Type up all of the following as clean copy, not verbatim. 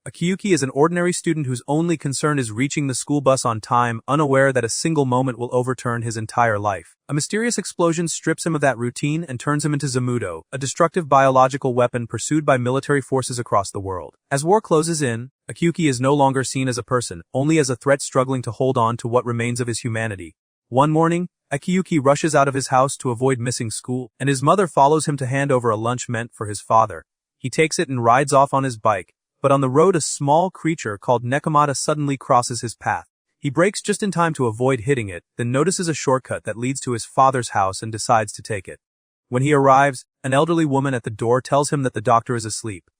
Akiyuki is an ordinary student whose only concern is reaching the school bus on time, unaware that a single moment will overturn his entire life. A mysterious explosion strips him of that routine and turns him into Zamudo, a destructive biological weapon pursued by military forces across the world. As war closes in, Akiyuki is no longer seen as a person, only as a threat struggling to hold on to what remains of his humanity. One morning, Akiyuki rushes out of his house to avoid missing school, and his mother follows him to hand over a lunch meant for his father. He takes it and rides off on his bike, but on the road a small creature called Nekomata suddenly crosses his path. He brakes just in time to avoid hitting it, then notices a shortcut that leads to his father's house and decides to take it. When he arrives, an elderly woman at the door tells him that the doctor is asleep.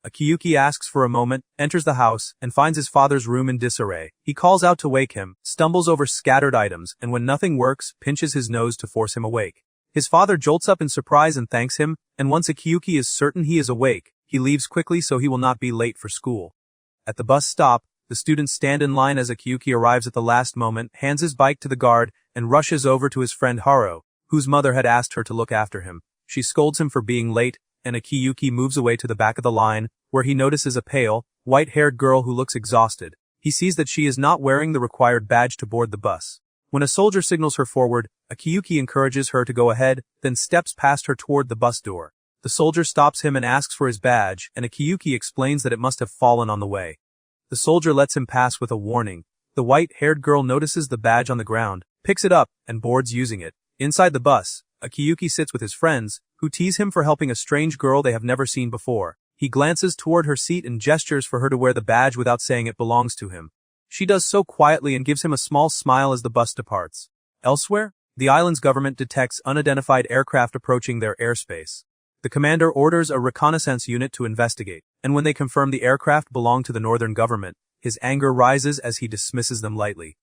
Akiyuki asks for a moment, enters the house, and finds his father's room in disarray. He calls out to wake him, stumbles over scattered items, and when nothing works, pinches his nose to force him awake. His father jolts up in surprise and thanks him, and once Akiyuki is certain he is awake, he leaves quickly so he will not be late for school. At the bus stop, the students stand in line as Akiyuki arrives at the last moment, hands his bike to the guard, and rushes over to his friend Harrow, whose mother had asked her to look after him. She scolds him for being late, and Akiyuki moves away to the back of the line, where he notices a pale, white-haired girl who looks exhausted. He sees that she is not wearing the required badge to board the bus. When a soldier signals her forward, Akiyuki encourages her to go ahead, then steps past her toward the bus door. The soldier stops him and asks for his badge, and Akiyuki explains that it must have fallen on the way. The soldier lets him pass with a warning. The white-haired girl notices the badge on the ground, picks it up, and boards using it. Inside the bus, Akiyuki sits with his friends, who tease him for helping a strange girl they have never seen before. He glances toward her seat and gestures for her to wear the badge without saying it belongs to him. She does so quietly and gives him a small smile as the bus departs. Elsewhere, the island's government detects unidentified aircraft approaching their airspace. The commander orders a reconnaissance unit to investigate, and when they confirm the aircraft belong to the northern government, his anger rises as he dismisses them lightly.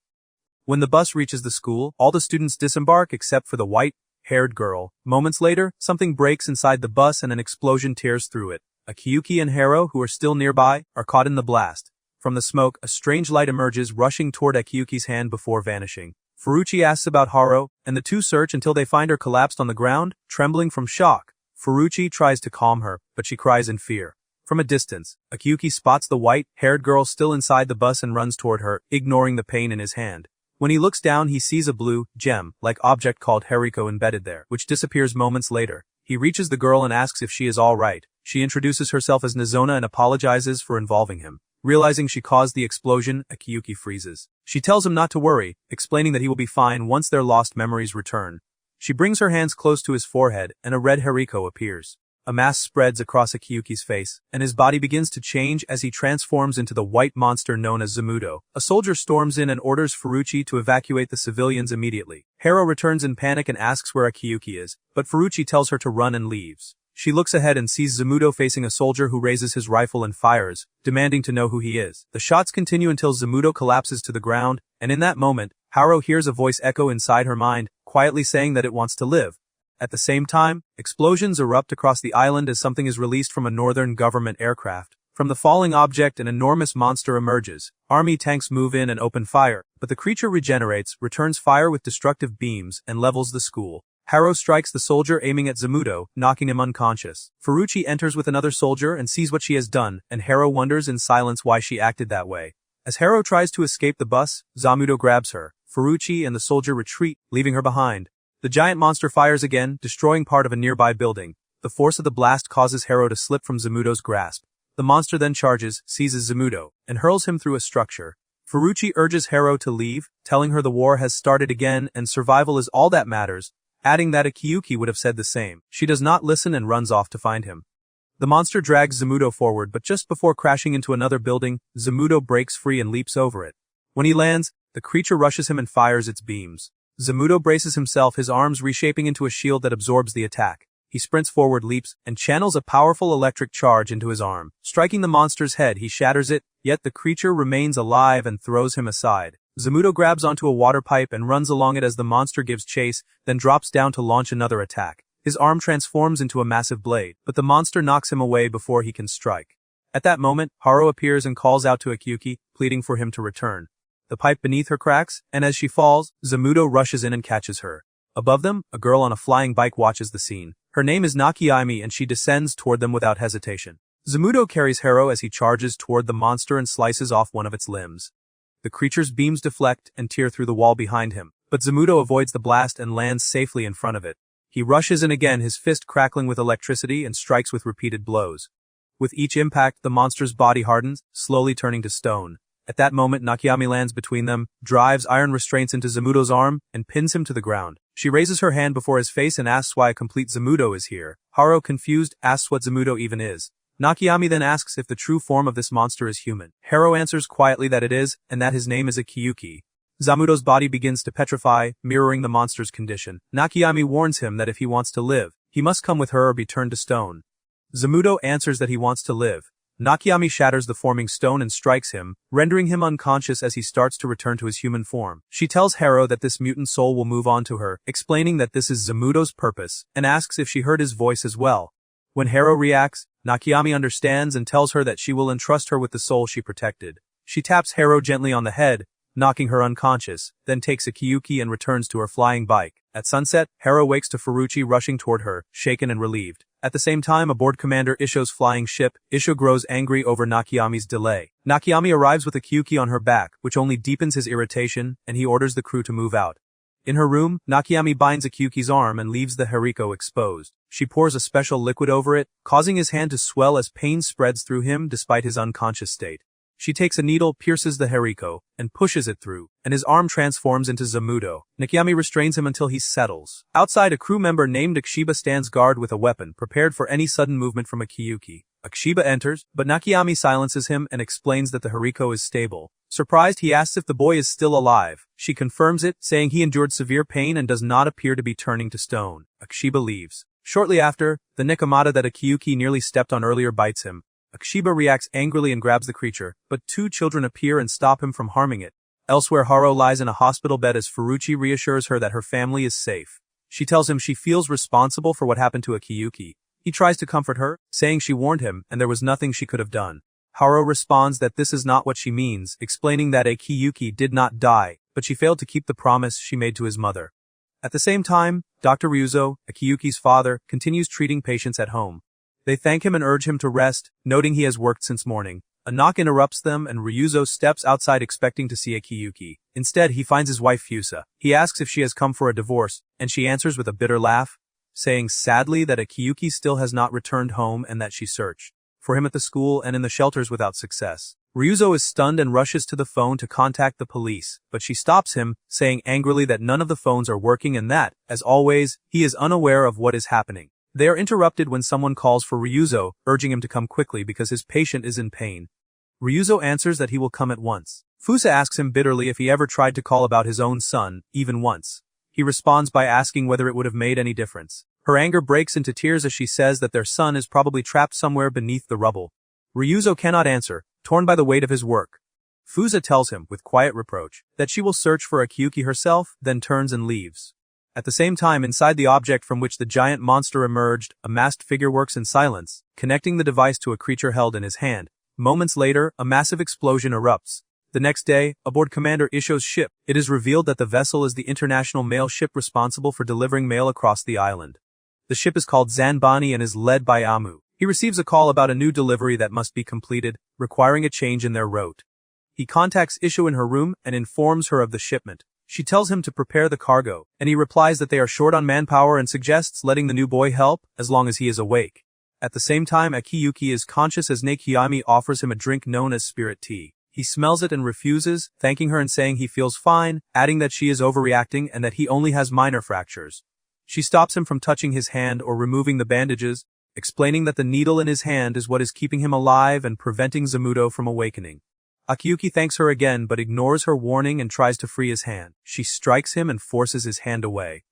When the bus reaches the school, all the students disembark except for the white-haired girl. Moments later, something breaks inside the bus and an explosion tears through it. Akiyuki and Harrow, who are still nearby, are caught in the blast. From the smoke, a strange light emerges, rushing toward Akiyuki's hand before vanishing. Furucci asks about Harrow, and the two search until they find her collapsed on the ground, trembling from shock. Furucci tries to calm her, but she cries in fear. From a distance, Akiyuki spots the white-haired girl still inside the bus and runs toward her, ignoring the pain in his hand. When he looks down, he sees a blue, gem-like object called Hariko embedded there, which disappears moments later. He reaches the girl and asks if she is all right. She introduces herself as Nozona and apologizes for involving him. Realizing she caused the explosion, Akiyuki freezes. She tells him not to worry, explaining that he will be fine once their lost memories return. She brings her hands close to his forehead, and a red Hariko appears. A mask spreads across Akiyuki's face, and his body begins to change as he transforms into the white monster known as Zamudo. A soldier storms in and orders Furucci to evacuate the civilians immediately. Harrow returns in panic and asks where Akiyuki is, but Furucci tells her to run and leaves. She looks ahead and sees Zamudo facing a soldier who raises his rifle and fires, demanding to know who he is. The shots continue until Zamudo collapses to the ground, and in that moment, Harrow hears a voice echo inside her mind, quietly saying that it wants to live. At the same time, explosions erupt across the island as something is released from a northern government aircraft. From the falling object, an enormous monster emerges. Army tanks move in and open fire, but the creature regenerates, returns fire with destructive beams, and levels the school. Harrow strikes the soldier aiming at Zamudo, knocking him unconscious. Furucci enters with another soldier and sees what she has done, and Harrow wonders in silence why she acted that way. As Harrow tries to escape the bus, Zamudo grabs her. Furucci and the soldier retreat, leaving her behind. The giant monster fires again, destroying part of a nearby building. The force of the blast causes Harrow to slip from Zamudo's grasp. The monster then charges, seizes Zamudo, and hurls him through a structure. Furucci urges Harrow to leave, telling her the war has started again and survival is all that matters, adding that Akiyuki would have said the same. She does not listen and runs off to find him. The monster drags Zamudo forward, but just before crashing into another building, Zamudo breaks free and leaps over it. When he lands, the creature rushes him and fires its beams. Zamudo braces himself, his arms reshaping into a shield that absorbs the attack. He sprints forward, leaps, and channels a powerful electric charge into his arm. Striking the monster's head, he shatters it, yet the creature remains alive and throws him aside. Zamudo grabs onto a water pipe and runs along it as the monster gives chase, then drops down to launch another attack. His arm transforms into a massive blade, but the monster knocks him away before he can strike. At that moment, Harrow appears and calls out to Akiyuki, pleading for him to return. The pipe beneath her cracks, and as she falls, Zamudo rushes in and catches her. Above them, a girl on a flying bike watches the scene. Her name is Nakiami and she descends toward them without hesitation. Zamudo carries Harrow as he charges toward the monster and slices off one of its limbs. The creature's beams deflect and tear through the wall behind him, but Zamudo avoids the blast and lands safely in front of it. He rushes in again, his fist crackling with electricity, and strikes with repeated blows. With each impact, the monster's body hardens, slowly turning to stone. At that moment, Nakiami lands between them, drives iron restraints into Zamudo's arm, and pins him to the ground. She raises her hand before his face and asks why a complete Zamudo is here. Harrow, confused, asks what Zamudo even is. Nakiami then asks if the true form of this monster is human. Harrow answers quietly that it is, and that his name is Akiyuki. Zamudo's body begins to petrify, mirroring the monster's condition. Nakiami warns him that if he wants to live, he must come with her or be turned to stone. Zamudo answers that he wants to live. Nakiami shatters the forming stone and strikes him, rendering him unconscious as he starts to return to his human form. She tells Harrow that this mutant soul will move on to her, explaining that this is Zamudo's purpose, and asks if she heard his voice as well. When Harrow reacts, Nakiami understands and tells her that she will entrust her with the soul she protected. She taps Harrow gently on the head, knocking her unconscious, then takes Akiyuki and returns to her flying bike. At sunset, Harrow wakes to Furucci rushing toward her, shaken and relieved. At the same time, aboard Commander Isho's flying ship, Isho grows angry over Nakiami's delay. Nakiami arrives with Akiyuki on her back, which only deepens his irritation, and he orders the crew to move out. In her room, Nakiami binds Akiyuki's arm and leaves the haricot exposed. She pours a special liquid over it, causing his hand to swell as pain spreads through him despite his unconscious state. She takes a needle, pierces the haricot, and pushes it through, and his arm transforms into Zamudo. Nakiami restrains him until he settles. Outside, a crew member named Akishiba stands guard with a weapon, prepared for any sudden movement from Akiyuki. Akishiba enters, but Nakiami silences him and explains that the haricot is stable. Surprised, he asks if the boy is still alive. She confirms it, saying he endured severe pain and does not appear to be turning to stone. Akishiba leaves. Shortly after, the Nekomata that Akiyuki nearly stepped on earlier bites him. Akishiba reacts angrily and grabs the creature, but two children appear and stop him from harming it. Elsewhere, Harrow lies in a hospital bed as Furucci reassures her that her family is safe. She tells him she feels responsible for what happened to Akiyuki. He tries to comfort her, saying she warned him and there was nothing she could have done. Harrow responds that this is not what she means, explaining that Akiyuki did not die, but she failed to keep the promise she made to his mother. At the same time, Dr. Ryuzo, Akiyuki's father, continues treating patients at home. They thank him and urge him to rest, noting he has worked since morning. A knock interrupts them and Ryuzo steps outside expecting to see Akiyuki. Instead, he finds his wife Fusa. He asks if she has come for a divorce, and she answers with a bitter laugh, saying sadly that Akiyuki still has not returned home and that she searched for him at the school and in the shelters without success. Ryuzo is stunned and rushes to the phone to contact the police, but she stops him, saying angrily that none of the phones are working and that, as always, he is unaware of what is happening. They are interrupted when someone calls for Ryuzo, urging him to come quickly because his patient is in pain. Ryuzo answers that he will come at once. Fusa asks him bitterly if he ever tried to call about his own son, even once. He responds by asking whether it would have made any difference. Her anger breaks into tears as she says that their son is probably trapped somewhere beneath the rubble. Ryuzo cannot answer, torn by the weight of his work. Fusa tells him, with quiet reproach, that she will search for Akiyuki herself, then turns and leaves. At the same time, inside the object from which the giant monster emerged, a masked figure works in silence, connecting the device to a creature held in his hand. Moments later, a massive explosion erupts. The next day, aboard Commander Isho's ship, it is revealed that the vessel is the international mail ship responsible for delivering mail across the island. The ship is called Xanbani and is led by Amu. He receives a call about a new delivery that must be completed, requiring a change in their route. He contacts Isho in her room and informs her of the shipment. She tells him to prepare the cargo, and he replies that they are short on manpower and suggests letting the new boy help, as long as he is awake. At the same time, Akiyuki is conscious as Nakiami offers him a drink known as spirit tea. He smells it and refuses, thanking her and saying he feels fine, adding that she is overreacting and that he only has minor fractures. She stops him from touching his hand or removing the bandages, explaining that the needle in his hand is what is keeping him alive and preventing Zamudo from awakening. Akiyuki thanks her again but ignores her warning and tries to free his hand. She strikes him and forces his hand away.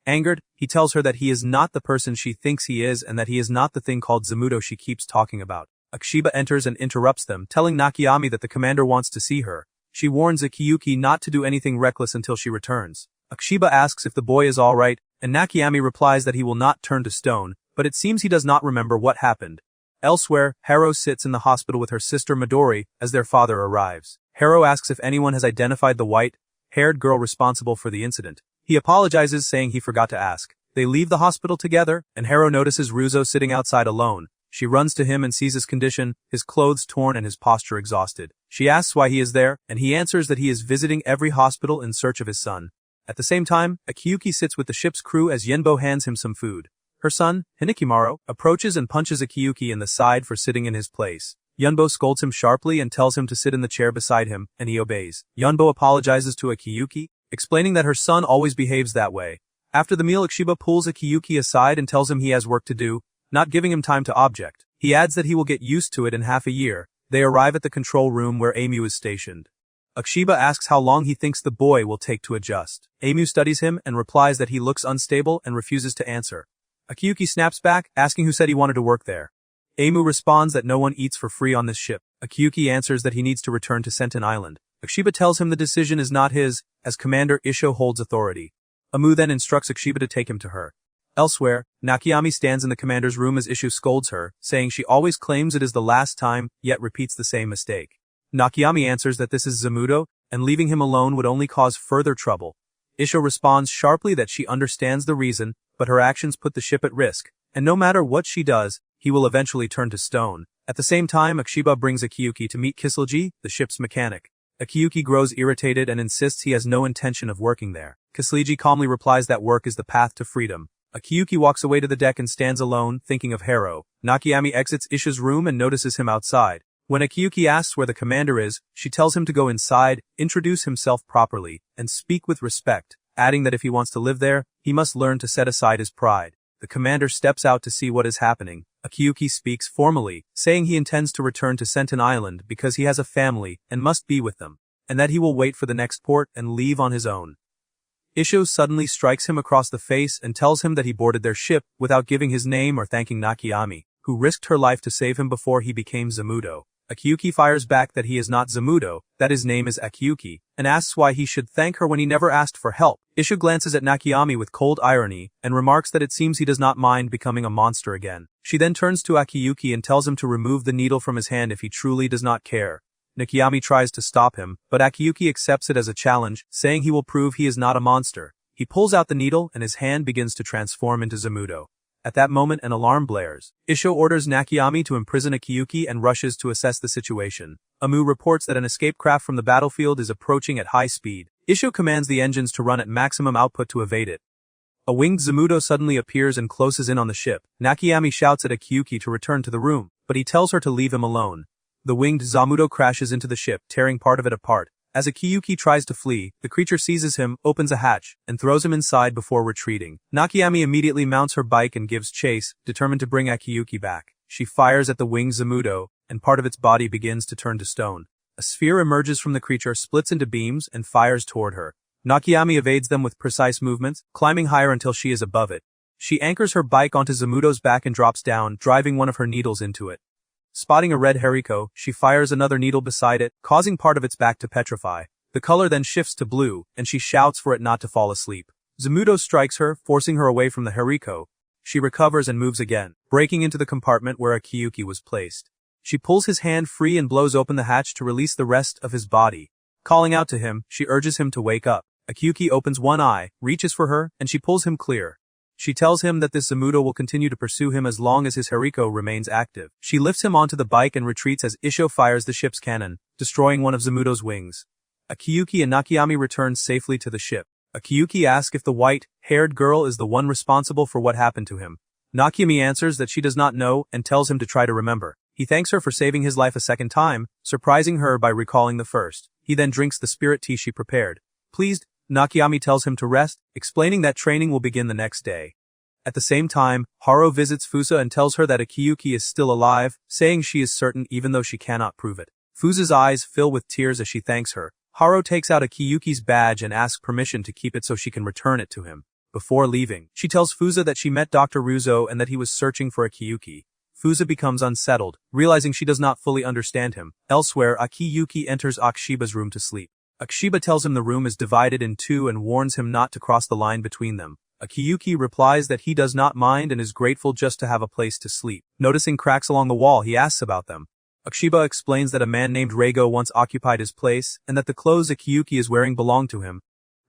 Angered, he tells her that he is not the person she thinks he is and that he is not the thing called Zamudo she keeps talking about. Akishiba enters and interrupts them, telling Nakiami that the commander wants to see her. She warns Akiyuki not to do anything reckless until she returns. Akishiba asks if the boy is alright, and Nakiami replies that he will not turn to stone, but it seems he does not remember what happened. Elsewhere, Harrow sits in the hospital with her sister Midori as their father arrives. Harrow asks if anyone has identified the white-haired girl responsible for the incident. He apologizes, saying he forgot to ask. They leave the hospital together, and Harrow notices Ryuzo sitting outside alone. She runs to him and sees his condition, his clothes torn and his posture exhausted. She asks why he is there, and he answers that he is visiting every hospital in search of his son. At the same time, Akiyuki sits with the ship's crew as Yumbo hands him some food. Her son, Hinikimaru, approaches and punches Akiyuki in the side for sitting in his place. Yumbo scolds him sharply and tells him to sit in the chair beside him, and he obeys. Yumbo apologizes to Akiyuki, explaining that her son always behaves that way. After the meal, Akiyuki pulls Akiyuki aside and tells him he has work to do, not giving him time to object. He adds that he will get used to it in half a year. They arrive at the control room where Aimu is stationed. Akiyuki asks how long he thinks the boy will take to adjust. Aimu studies him and replies that he looks unstable and refuses to answer. Akiyuki snaps back, asking who said he wanted to work there. Aimu responds that no one eats for free on this ship. Akiyuki answers that he needs to return to Senten Island. Akiyuki tells him the decision is not his, as Commander Isho holds authority. Aimu then instructs Akiyuki to take him to her. Elsewhere, Nakiami stands in the commander's room as Isho scolds her, saying she always claims it is the last time, yet repeats the same mistake. Nakiami answers that this is Zamudo, and leaving him alone would only cause further trouble. Isho responds sharply that she understands the reason, but her actions put the ship at risk, and no matter what she does, he will eventually turn to stone. At the same time, Akiyuki brings Akiyuki to meet Kisleji, the ship's mechanic. Akiyuki grows irritated and insists he has no intention of working there. Kisleji calmly replies that work is the path to freedom. Akiyuki walks away to the deck and stands alone, thinking of Harrow. Nakiami exits Isho's room and notices him outside. When Akiyuki asks where the commander is, she tells him to go inside, introduce himself properly, and speak with respect, adding that if he wants to live there, he must learn to set aside his pride. The commander steps out to see what is happening. Akiyuki speaks formally, saying he intends to return to Senten Island because he has a family and must be with them, and that he will wait for the next port and leave on his own. Isho suddenly strikes him across the face and tells him that he boarded their ship without giving his name or thanking Nakiami, who risked her life to save him before he became Zamudo. Akiyuki fires back that he is not Zamudo, that his name is Akiyuki, and asks why he should thank her when he never asked for help. Isho glances at Nakiami with cold irony and remarks that it seems he does not mind becoming a monster again. She then turns to Akiyuki and tells him to remove the needle from his hand if he truly does not care. Nakiami tries to stop him, but Akiyuki accepts it as a challenge, saying he will prove he is not a monster. He pulls out the needle and his hand begins to transform into Zamudo. At that moment, an alarm blares. Isho orders Nakiami to imprison Akiyuki and rushes to assess the situation. Aimu reports that an escape craft from the battlefield is approaching at high speed. Isho commands the engines to run at maximum output to evade it. A winged Zamudo suddenly appears and closes in on the ship. Nakiami shouts at Akiyuki to return to the room, but he tells her to leave him alone. The winged Zamudo crashes into the ship, tearing part of it apart. As Akiyuki tries to flee, the creature seizes him, opens a hatch, and throws him inside before retreating. Nakiami immediately mounts her bike and gives chase, determined to bring Akiyuki back. She fires at the winged Zamudo, and part of its body begins to turn to stone. A sphere emerges from the creature, splits into beams, and fires toward her. Nakiami evades them with precise movements, climbing higher until she is above it. She anchors her bike onto Zamudo's back and drops down, driving one of her needles into it. Spotting a red haricot, she fires another needle beside it, causing part of its back to petrify. The color then shifts to blue, and she shouts for it not to fall asleep. Zamudo strikes her, forcing her away from the haricot. She recovers and moves again, breaking into the compartment where Akiyuki was placed. She pulls his hand free and blows open the hatch to release the rest of his body. Calling out to him, she urges him to wake up. Akiyuki opens one eye, reaches for her, and she pulls him clear. She tells him that this Zamudo will continue to pursue him as long as his haricot remains active. She lifts him onto the bike and retreats as Isho fires the ship's cannon, destroying one of Zamudo's wings. Akiyuki and Nakiami return safely to the ship. Akiyuki asks if the white-haired girl is the one responsible for what happened to him. Nakiami answers that she does not know and tells him to try to remember. He thanks her for saving his life a second time, surprising her by recalling the first. He then drinks the spirit tea she prepared. Pleased, Nakiami tells him to rest, explaining that training will begin the next day. At the same time, Harrow visits Fusa and tells her that Akiyuki is still alive, saying she is certain even though she cannot prove it. Fusa's eyes fill with tears as she thanks her. Harrow takes out Akiyuki's badge and asks permission to keep it so she can return it to him. Before leaving, she tells Fusa that she met Dr. Ryuzo and that he was searching for Akiyuki. Fusa becomes unsettled, realizing she does not fully understand him. Elsewhere, Akiyuki enters Akishiba's room to sleep. Akishiba tells him the room is divided in two and warns him not to cross the line between them. Akiyuki replies that he does not mind and is grateful just to have a place to sleep. Noticing cracks along the wall, he asks about them. Akishiba explains that a man named Rego once occupied his place, and that the clothes Akiyuki is wearing belong to him.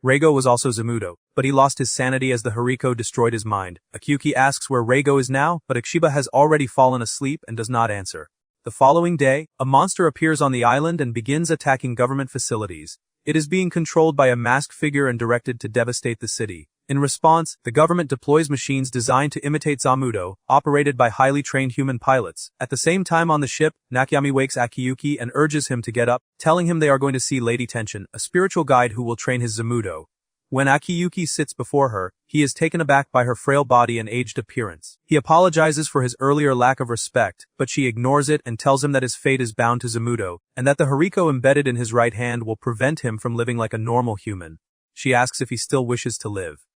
Rego was also Zamudo, but he lost his sanity as the Hariko destroyed his mind. Akiyuki asks where Rego is now, but Akishiba has already fallen asleep and does not answer. The following day, a monster appears on the island and begins attacking government facilities. It is being controlled by a masked figure and directed to devastate the city. In response, the government deploys machines designed to imitate Zamudo, operated by highly trained human pilots. At the same time on the ship, Nakiami wakes Akiyuki and urges him to get up, telling him they are going to see Lady Tension, a spiritual guide who will train his Zamudo. When Akiyuki sits before her, he is taken aback by her frail body and aged appearance. He apologizes for his earlier lack of respect, but she ignores it and tells him that his fate is bound to Zamudo, and that the Hariko embedded in his right hand will prevent him from living like a normal human. She asks if he still wishes to live.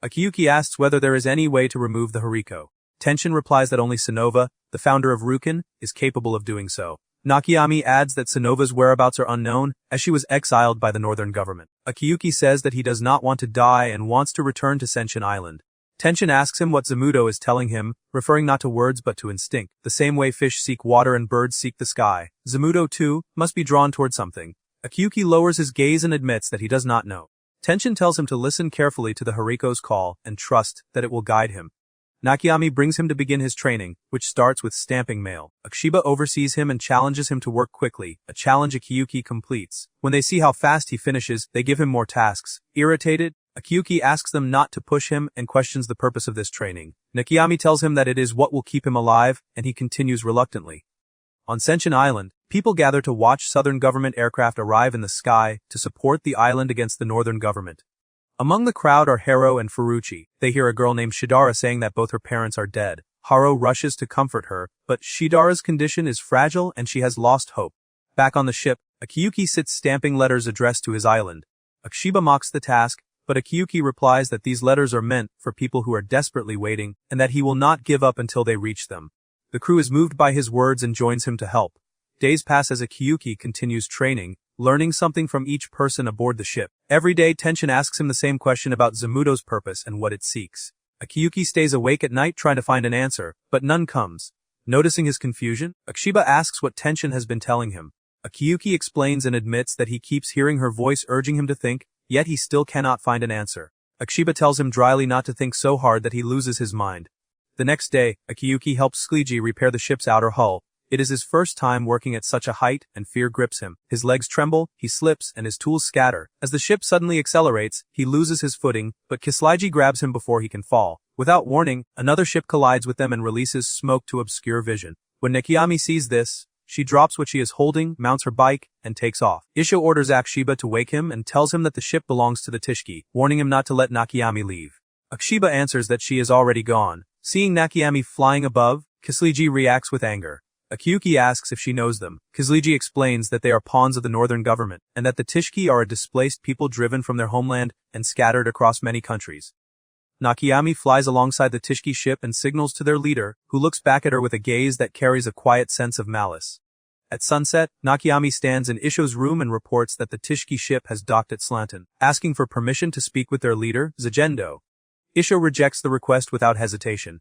Akiyuki asks whether there is any way to remove the Hariko. Tension replies that only Sonova, the founder of Rukin, is capable of doing so. Nakiami adds that Sonova's whereabouts are unknown, as she was exiled by the northern government. Akiyuki says that he does not want to die and wants to return to Senshin Island. Tension asks him what Zamudo is telling him, referring not to words but to instinct. The same way fish seek water and birds seek the sky, Zamudo too must be drawn toward something. Akiyuki lowers his gaze and admits that he does not know. Tension tells him to listen carefully to the Hariko's call and trust that it will guide him. Nakiami brings him to begin his training, which starts with stamping mail. Akishiba oversees him and challenges him to work quickly, a challenge Akiyuki completes. When they see how fast he finishes, they give him more tasks. Irritated, Akiyuki asks them not to push him and questions the purpose of this training. Nakiami tells him that it is what will keep him alive, and he continues reluctantly. On Senshin Island, people gather to watch southern government aircraft arrive in the sky to support the island against the northern government. Among the crowd are Harrow and Furucci. They hear a girl named Shidara saying that both her parents are dead. Harrow rushes to comfort her, but Shidara's condition is fragile and she has lost hope. Back on the ship, Akiyuki sits stamping letters addressed to his island. Akishiba mocks the task, but Akiyuki replies that these letters are meant for people who are desperately waiting, and that he will not give up until they reach them. The crew is moved by his words and joins him to help. Days pass as Akiyuki continues training, learning something from each person aboard the ship. Every day Tension asks him the same question about Zamudo's purpose and what it seeks. Akiyuki stays awake at night trying to find an answer, but none comes. Noticing his confusion, Akishiba asks what Tension has been telling him. Akiyuki explains and admits that he keeps hearing her voice urging him to think, yet he still cannot find an answer. Akishiba tells him dryly not to think so hard that he loses his mind. The next day, Akiyuki helps Skleji repair the ship's outer hull. It is his first time working at such a height, and fear grips him. His legs tremble, he slips, and his tools scatter. As the ship suddenly accelerates, he loses his footing, but Kisleji grabs him before he can fall. Without warning, another ship collides with them and releases smoke to obscure vision. When Nakiami sees this, she drops what she is holding, mounts her bike, and takes off. Isho orders Akishiba to wake him and tells him that the ship belongs to the Tishki, warning him not to let Nakiami leave. Akishiba answers that she is already gone. Seeing Nakiami flying above, Kisleji reacts with anger. Akiyuki asks if she knows them. Kisleji explains that they are pawns of the northern government, and that the Tishki are a displaced people driven from their homeland and scattered across many countries. Nakiami flies alongside the Tishki ship and signals to their leader, who looks back at her with a gaze that carries a quiet sense of malice. At sunset, Nakiami stands in Isho's room and reports that the Tishki ship has docked at Slanton, asking for permission to speak with their leader, Zagendo. Isho rejects the request without hesitation.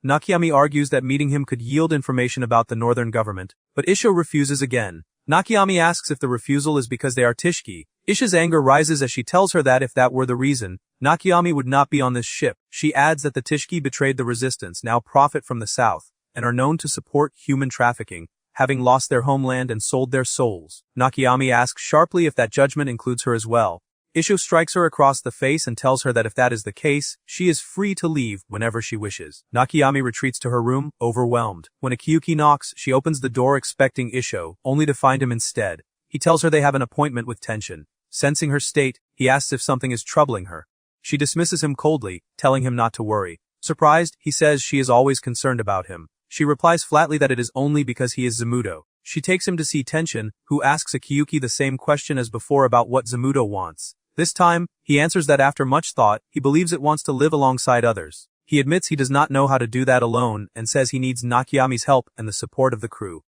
Nakiami argues that meeting him could yield information about the northern government, but Isho refuses again. Nakiami asks if the refusal is because they are Tishki. Isho's anger rises as she tells her that if that were the reason, Nakiami would not be on this ship. She adds that the Tishki betrayed the resistance, now profit from the south, and are known to support human trafficking, having lost their homeland and sold their souls. Nakiami asks sharply if that judgment includes her as well. Isho strikes her across the face and tells her that if that is the case, she is free to leave whenever she wishes. Nakiami retreats to her room, overwhelmed. When Akiyuki knocks, she opens the door expecting Isho, only to find him instead. He tells her they have an appointment with Tension. Sensing her state, he asks if something is troubling her. She dismisses him coldly, telling him not to worry. Surprised, he says she is always concerned about him. She replies flatly that it is only because he is Zamudo. She takes him to see Tension, who asks Akiyuki the same question as before about what Zamudo wants. This time, he answers that after much thought, he believes it wants to live alongside others. He admits he does not know how to do that alone and says he needs Nakiami's help and the support of the crew.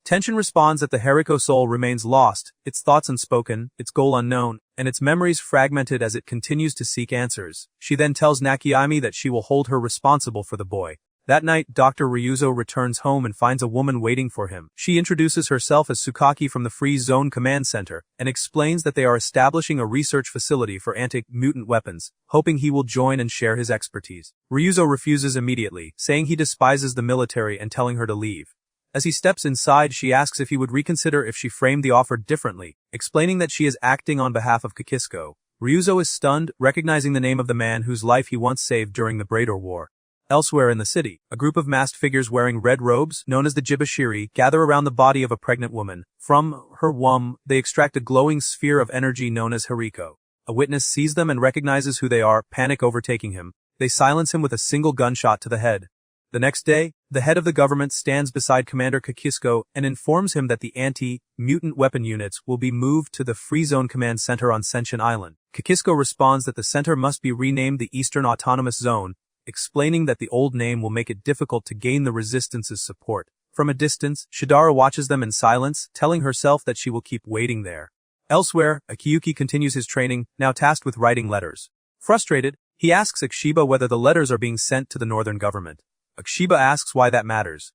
Tension responds that the Hariko soul remains lost, its thoughts unspoken, its goal unknown, and its memories fragmented as it continues to seek answers. She then tells Nakiami that she will hold her responsible for the boy. That night, Dr. Ryuzo returns home and finds a woman waiting for him. She introduces herself as Tsukaki from the Free Zone Command Center and explains that they are establishing a research facility for anti-mutant weapons, hoping he will join and share his expertise. Ryuzo refuses immediately, saying he despises the military and telling her to leave. As he steps inside, she asks if he would reconsider if she framed the offer differently, explaining that she is acting on behalf of Kisco. Ryuzo is stunned, recognizing the name of the man whose life he once saved during the Braidor War. Elsewhere in the city, a group of masked figures wearing red robes, known as the Jibashiri, gather around the body of a pregnant woman. From her womb, they extract a glowing sphere of energy known as Hariko. A witness sees them and recognizes who they are, panic overtaking him. They silence him with a single gunshot to the head. The next day, the head of the government stands beside Commander Kisco and informs him that the anti-mutant weapon units will be moved to the Free Zone Command Center on Senshin Island. Kisco responds that the center must be renamed the Eastern Autonomous Zone, explaining that the old name will make it difficult to gain the resistance's support. From a distance, Shidara watches them in silence, telling herself that she will keep waiting there. Elsewhere, Akiyuki continues his training, now tasked with writing letters. Frustrated, he asks Akishiba whether the letters are being sent to the northern government. Akishiba asks why that matters.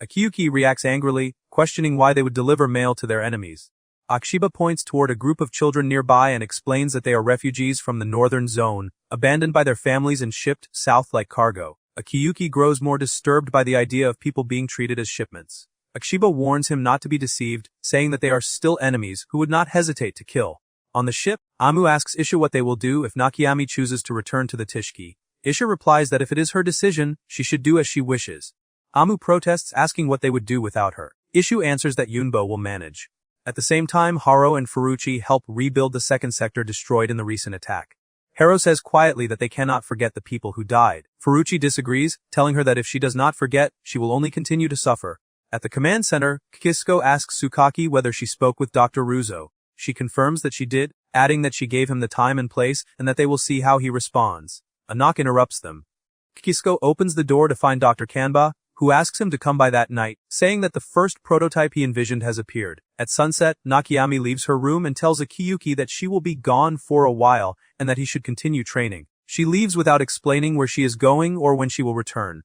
Akiyuki reacts angrily, questioning why they would deliver mail to their enemies. Akishiba points toward a group of children nearby and explains that they are refugees from the northern zone, abandoned by their families and shipped south like cargo. Akiyuki grows more disturbed by the idea of people being treated as shipments. Akishiba warns him not to be deceived, saying that they are still enemies who would not hesitate to kill. On the ship, Amu asks Isho what they will do if Nakiami chooses to return to the Tishki. Isho replies that if it is her decision, she should do as she wishes. Amu protests, asking what they would do without her. Isho answers that Yumbo will manage. At the same time, Harrow and Furucci help rebuild the second sector destroyed in the recent attack. Harrow says quietly that they cannot forget the people who died. Furucci disagrees, telling her that if she does not forget, she will only continue to suffer. At the command center, Kisco asks Tsukaki whether she spoke with Dr. Ryuzo. She confirms that she did, adding that she gave him the time and place and that they will see how he responds. A knock interrupts them. Kisco opens the door to find Dr. Kanba, who asks him to come by that night, saying that the first prototype he envisioned has appeared. At sunset, Nakiami leaves her room and tells Akiyuki that she will be gone for a while and that he should continue training. She leaves without explaining where she is going or when she will return.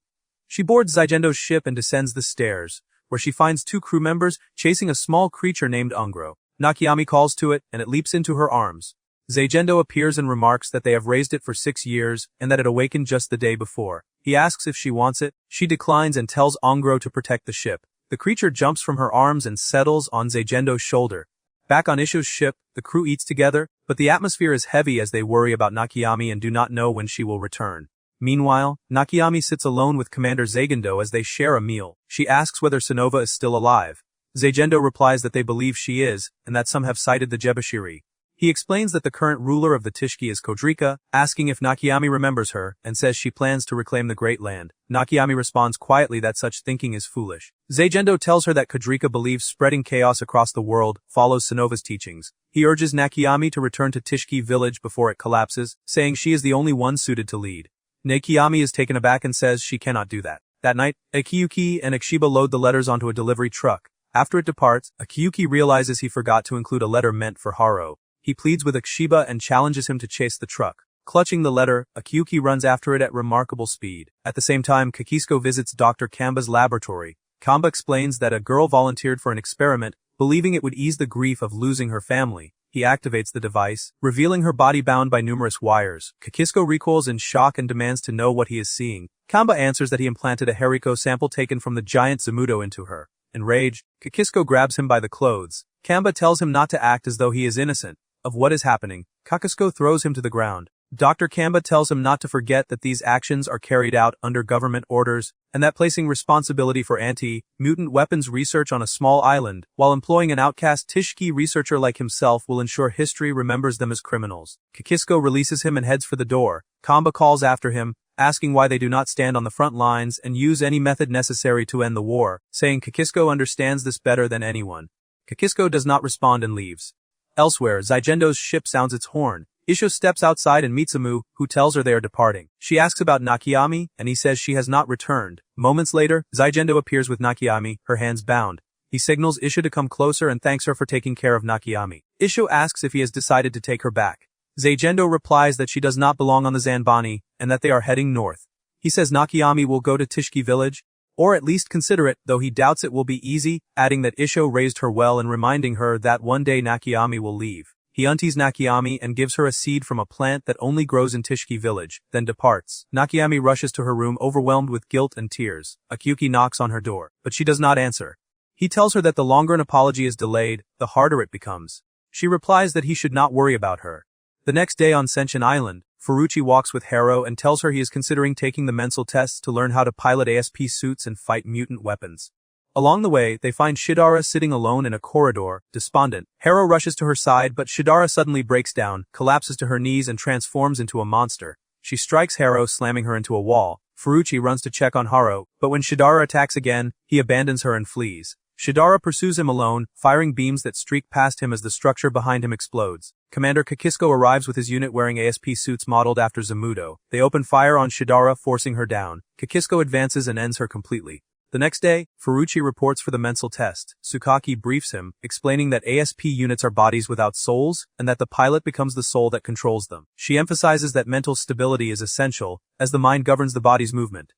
She boards Zaigendo's ship and descends the stairs, where she finds two crew members chasing a small creature named Ungro. Nakiami calls to it, and it leaps into her arms. Zaigendo appears and remarks that they have raised it for 6 years and that it awakened just the day before. He asks if she wants it. She declines and tells Ongro to protect the ship. The creature jumps from her arms and settles on Zaigendo's shoulder. Back on Isho's ship, the crew eats together, but the atmosphere is heavy as they worry about Nakiami and do not know when she will return. Meanwhile, Nakiami sits alone with Commander Zaigendo as they share a meal. She asks whether Sonova is still alive. Zaigendo replies that they believe she is, and that some have sighted the Jebashiri. He explains that the current ruler of the Tishki is Kodrika, asking if Nakiami remembers her, and says she plans to reclaim the Great Land. Nakiami responds quietly that such thinking is foolish. Zaigendo tells her that Kodrika believes spreading chaos across the world follows Sonova's teachings. He urges Nakiami to return to Tishki village before it collapses, saying she is the only one suited to lead. Nakiami is taken aback and says she cannot do that. That night, Akiyuki and Akishiba load the letters onto a delivery truck. After it departs, Akiyuki realizes he forgot to include a letter meant for Harrow. He pleads with Akishiba and challenges him to chase the truck. Clutching the letter, Akiyuki runs after it at remarkable speed. At the same time, Kisco visits Dr. Kamba's laboratory. Kamba explains that a girl volunteered for an experiment, believing it would ease the grief of losing her family. He activates the device, revealing her body bound by numerous wires. Kisco recoils in shock and demands to know what he is seeing. Kamba answers that he implanted a Hariko sample taken from the giant Zamudo into her. Enraged, Kisco grabs him by the clothes. Kamba tells him not to act as though he is innocent of what is happening. Kisco throws him to the ground. Dr. Kamba tells him not to forget that these actions are carried out under government orders, and that placing responsibility for anti-mutant weapons research on a small island, while employing an outcast Tishki researcher like himself will ensure history remembers them as criminals. Kisco releases him and heads for the door. Kamba calls after him, asking why they do not stand on the front lines and use any method necessary to end the war, saying Kisco understands this better than anyone. Kisco does not respond and leaves. Elsewhere, Zaigendo's ship sounds its horn. Isho steps outside and meets Amu, who tells her they are departing. She asks about Nakiami, and he says she has not returned. Moments later, Zaigendo appears with Nakiami, her hands bound. He signals Isho to come closer and thanks her for taking care of Nakiami. Isho asks if he has decided to take her back. Zaigendo replies that she does not belong on the Xanbani, and that they are heading north. He says Nakiami will go to Tishki village, or at least consider it, though he doubts it will be easy, adding that Isho raised her well and reminding her that one day Nakiami will leave. He untees Nakiami and gives her a seed from a plant that only grows in Tishki village, then departs. Nakiami rushes to her room overwhelmed with guilt and tears. Akiyuki knocks on her door, but she does not answer. He tells her that the longer an apology is delayed, the harder it becomes. She replies that he should not worry about her. The next day on Senshin Island, Furucci walks with Harrow and tells her he is considering taking the mental tests to learn how to pilot ASP suits and fight mutant weapons. Along the way, they find Shidara sitting alone in a corridor, despondent. Harrow rushes to her side, but Shidara suddenly breaks down, collapses to her knees and transforms into a monster. She strikes Harrow, slamming her into a wall. Furucci runs to check on Harrow, but when Shidara attacks again, he abandons her and flees. Shidara pursues him alone, firing beams that streak past him as the structure behind him explodes. Commander Kisco arrives with his unit wearing ASP suits modeled after Zamudo. They open fire on Shidara, forcing her down. Kisco advances and ends her completely. The next day, Furucci reports for the mental test. Tsukaki briefs him, explaining that ASP units are bodies without souls, and that the pilot becomes the soul that controls them. She emphasizes that mental stability is essential, as the mind governs the body's movement.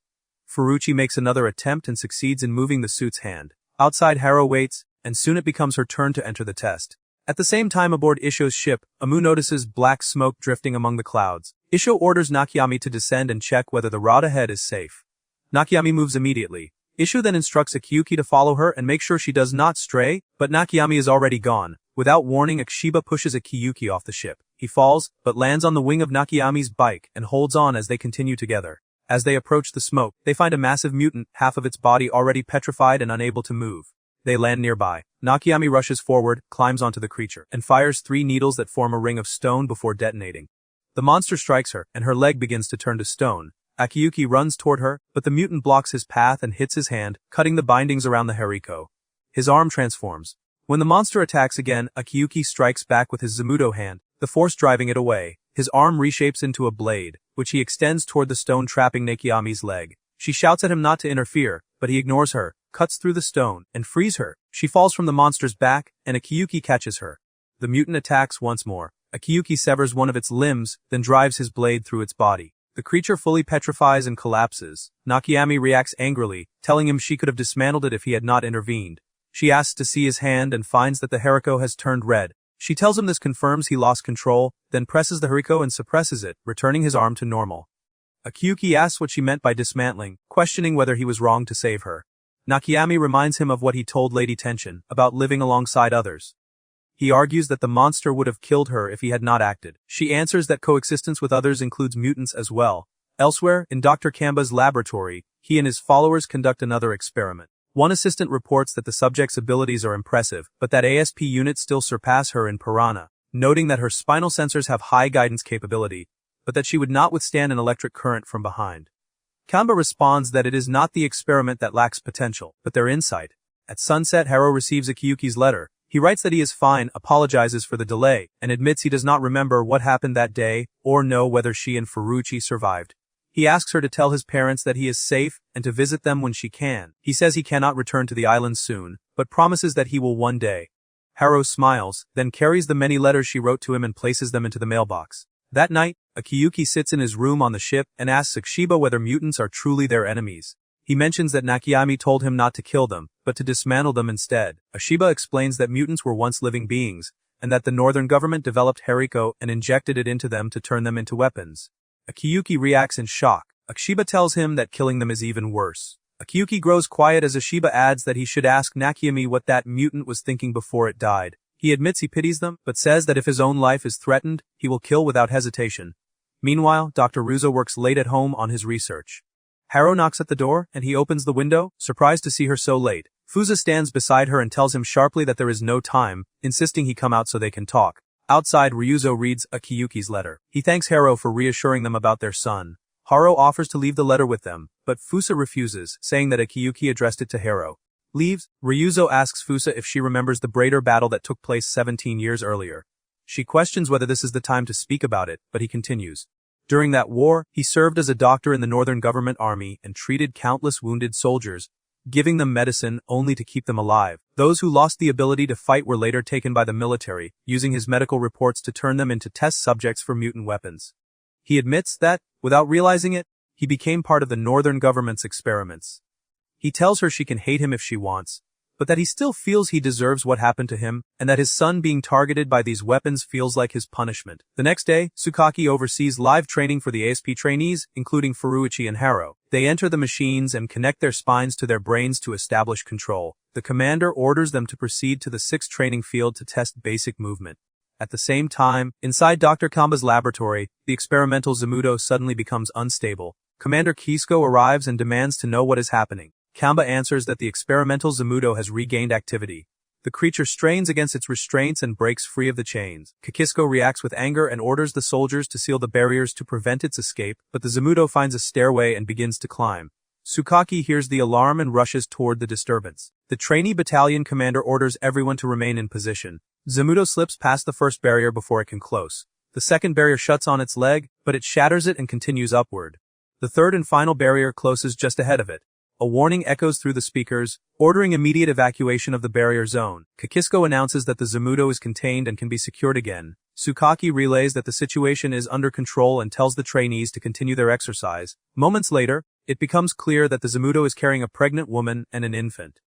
Furucci makes another attempt and succeeds in moving the suit's hand. Outside, Harrow waits, and soon it becomes her turn to enter the test. At the same time aboard Isho's ship, Amu notices black smoke drifting among the clouds. Isho orders Nakiami to descend and check whether the route ahead is safe. Nakiami moves immediately. Isho then instructs Akiyuki to follow her and make sure she does not stray, but Nakiami is already gone. Without warning, Akishiba pushes Akiyuki off the ship. He falls, but lands on the wing of Nakiami's bike and holds on as they continue together. As they approach the smoke, they find a massive mutant, half of its body already petrified and unable to move. They land nearby. Nakiami rushes forward, climbs onto the creature, and fires 3 needles that form a ring of stone before detonating. The monster strikes her, and her leg begins to turn to stone. Akiyuki runs toward her, but the mutant blocks his path and hits his hand, cutting the bindings around the hariko. His arm transforms. When the monster attacks again, Akiyuki strikes back with his Zamudo hand, the force driving it away. His arm reshapes into a blade, which he extends toward the stone trapping Nakiami's leg. She shouts at him not to interfere, but he ignores her, cuts through the stone, and frees her. She falls from the monster's back, and Akiyuki catches her. The mutant attacks once more. Akiyuki severs one of its limbs, then drives his blade through its body. The creature fully petrifies and collapses. Nakiami reacts angrily, telling him she could have dismantled it if he had not intervened. She asks to see his hand and finds that the hariko has turned red. She tells him this confirms he lost control, then presses the hariko and suppresses it, returning his arm to normal. Akiyuki asks what she meant by dismantling, questioning whether he was wrong to save her. Nakiami reminds him of what he told Lady Tension, about living alongside others. He argues that the monster would have killed her if he had not acted. She answers that coexistence with others includes mutants as well. Elsewhere, in Dr. Kamba's laboratory, he and his followers conduct another experiment. One assistant reports that the subject's abilities are impressive, but that ASP units still surpass her in Piranha, noting that her spinal sensors have high guidance capability, but that she would not withstand an electric current from behind. Kamba responds that it is not the experiment that lacks potential, but their insight. At sunset, Harrow receives Akiyuki's letter. He writes that he is fine, apologizes for the delay, and admits he does not remember what happened that day or know whether she and Furucci survived. He asks her to tell his parents that he is safe and to visit them when she can. He says he cannot return to the island soon, but promises that he will one day. Harrow smiles, then carries the many letters she wrote to him and places them into the mailbox. That night, Akiyuki sits in his room on the ship and asks Akishiba whether mutants are truly their enemies. He mentions that Nakiami told him not to kill them, but to dismantle them instead. Akishiba explains that mutants were once living beings, and that the northern government developed hariko and injected it into them to turn them into weapons. Akiyuki reacts in shock. Akishiba tells him that killing them is even worse. Akiyuki grows quiet as Akishiba adds that he should ask Nakiami what that mutant was thinking before it died. He admits he pities them, but says that if his own life is threatened, he will kill without hesitation. Meanwhile, Dr. Ryuzo works late at home on his research. Harrow knocks at the door, and he opens the window, surprised to see her so late. Fusa stands beside her and tells him sharply that there is no time, insisting he come out so they can talk. Outside, Ryuzo reads Akiyuki's letter. He thanks Harrow for reassuring them about their son. Harrow offers to leave the letter with them, but Fusa refuses, saying that Akiyuki addressed it to Harrow. Leaves, Ryuzo asks Fusa if she remembers the Braider battle that took place 17 years earlier. She questions whether this is the time to speak about it, but he continues. During that war, he served as a doctor in the Northern Government Army and treated countless wounded soldiers, giving them medicine only to keep them alive. Those who lost the ability to fight were later taken by the military, using his medical reports to turn them into test subjects for mutant weapons. He admits that, without realizing it, He became part of the northern government's experiments. He tells her she can hate him if she wants, but that he still feels he deserves what happened to him, and that his son being targeted by these weapons feels like his punishment. The next day, Tsukaki oversees live training for the ASP trainees, including Furucci and Harrow. They enter the machines and connect their spines to their brains to establish control. The commander orders them to proceed to the 6th training field to test basic movement. At the same time, inside Dr. Kamba's laboratory, the experimental Zamudo suddenly becomes unstable. Commander Kisco arrives and demands to know what is happening. Kamba answers that the experimental Zamudo has regained activity. The creature strains against its restraints and breaks free of the chains. Kisco reacts with anger and orders the soldiers to seal the barriers to prevent its escape, but the Zamudo finds a stairway and begins to climb. Tsukaki hears the alarm and rushes toward the disturbance. The trainee battalion commander orders everyone to remain in position. Zamudo slips past the first barrier before it can close. The second barrier shuts on its leg, but it shatters it and continues upward. The third and final barrier closes just ahead of it. A warning echoes through the speakers, ordering immediate evacuation of the barrier zone. Kisco announces that the Zamudo is contained and can be secured again. Tsukaki relays that the situation is under control and tells the trainees to continue their exercise. Moments later, it becomes clear that the Zamudo is carrying a pregnant woman and an infant.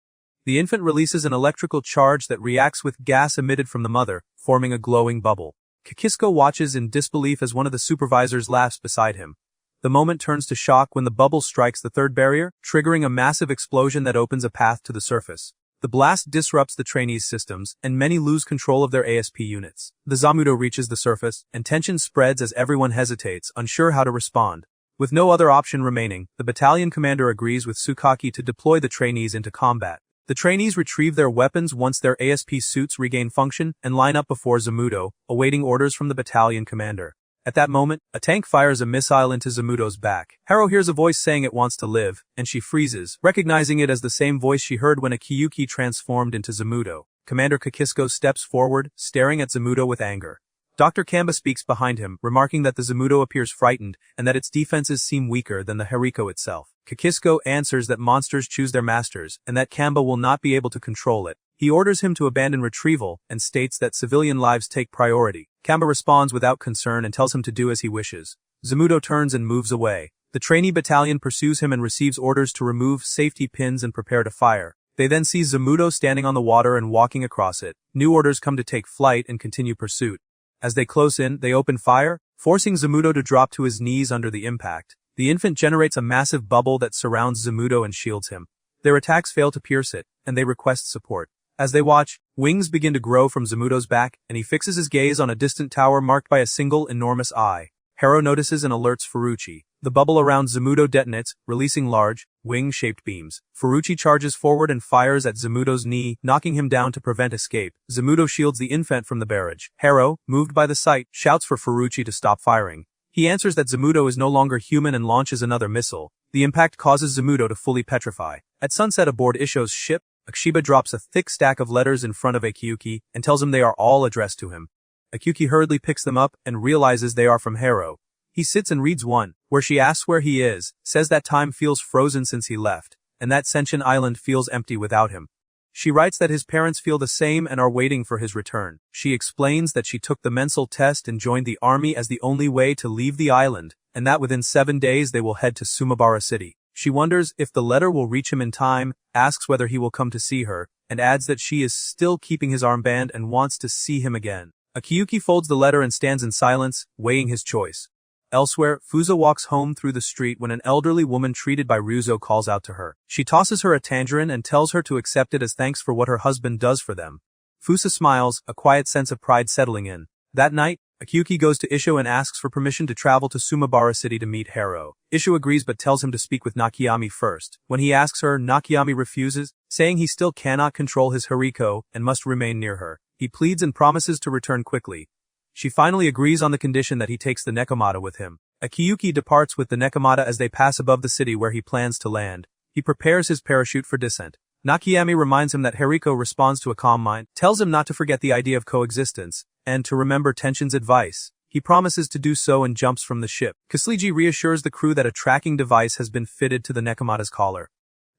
The infant releases an electrical charge that reacts with gas emitted from the mother, forming a glowing bubble. Kisco watches in disbelief as one of the supervisors laughs beside him. The moment turns to shock when the bubble strikes the third barrier, triggering a massive explosion that opens a path to the surface. The blast disrupts the trainees' systems, and many lose control of their ASP units. The Zamudo reaches the surface, and tension spreads as everyone hesitates, unsure how to respond. With no other option remaining, the battalion commander agrees with Tsukaki to deploy the trainees into combat. The trainees retrieve their weapons once their ASP suits regain function and line up before Zamudo, awaiting orders from the battalion commander. At that moment, a tank fires a missile into Zamudo's back. Harrow hears a voice saying it wants to live, and she freezes, recognizing it as the same voice she heard when Akiyuki transformed into Zamudo. Commander Kisco steps forward, staring at Zamudo with anger. Dr. Kamba speaks behind him, remarking that the Zamudo appears frightened and that its defenses seem weaker than the Hariko itself. Kisco answers that monsters choose their masters and that Kamba will not be able to control it. He orders him to abandon retrieval and states that civilian lives take priority. Kamba responds without concern and tells him to do as he wishes. Zamudo turns and moves away. The trainee battalion pursues him and receives orders to remove safety pins and prepare to fire. They then see Zamudo standing on the water and walking across it. New orders come to take flight and continue pursuit. As they close in, they open fire, forcing Zamudo to drop to his knees under the impact. The infant generates a massive bubble that surrounds Zamudo and shields him. Their attacks fail to pierce it, and they request support. As they watch, wings begin to grow from Zamudo's back, and he fixes his gaze on a distant tower marked by a single enormous eye. Harrow notices and alerts Furucci. The bubble around Zamudo detonates, releasing large, wing-shaped beams. Furucci charges forward and fires at Zamudo's knee, knocking him down to prevent escape. Zamudo shields the infant from the barrage. Harrow, moved by the sight, shouts for Furucci to stop firing. He answers that Zamudo is no longer human and launches another missile. The impact causes Zamudo to fully petrify. At sunset aboard Isho's ship, Akishiba drops a thick stack of letters in front of Akiyuki and tells him they are all addressed to him. Akiyuki hurriedly picks them up and realizes they are from Harrow. He sits and reads one, where she asks where he is, says that time feels frozen since he left, and that Senshin Island feels empty without him. She writes that his parents feel the same and are waiting for his return. She explains that she took the mensal test and joined the army as the only way to leave the island, and that within 7 days they will head to Sumabara City. She wonders if the letter will reach him in time, asks whether he will come to see her, and adds that she is still keeping his armband and wants to see him again. Akiyuki folds the letter and stands in silence, weighing his choice. Elsewhere, Fusa walks home through the street when an elderly woman treated by Ryuzo calls out to her. She tosses her a tangerine and tells her to accept it as thanks for what her husband does for them. Fusa smiles, a quiet sense of pride settling in. That night, Akiyuki goes to Isho and asks for permission to travel to Sumabara City to meet Harrow. Isho agrees but tells him to speak with Nakiami first. When he asks her, Nakiami refuses, saying he still cannot control his Hariko and must remain near her. He pleads and promises to return quickly. She finally agrees on the condition that he takes the Nekomata with him. Akiyuki departs with the Nekomata as they pass above the city where he plans to land. He prepares his parachute for descent. Nakiami reminds him that Hariko responds to a calm mind, tells him not to forget the idea of coexistence, and to remember Tenshin's advice. He promises to do so and jumps from the ship. Kisliji reassures the crew that a tracking device has been fitted to the Nekomata's collar.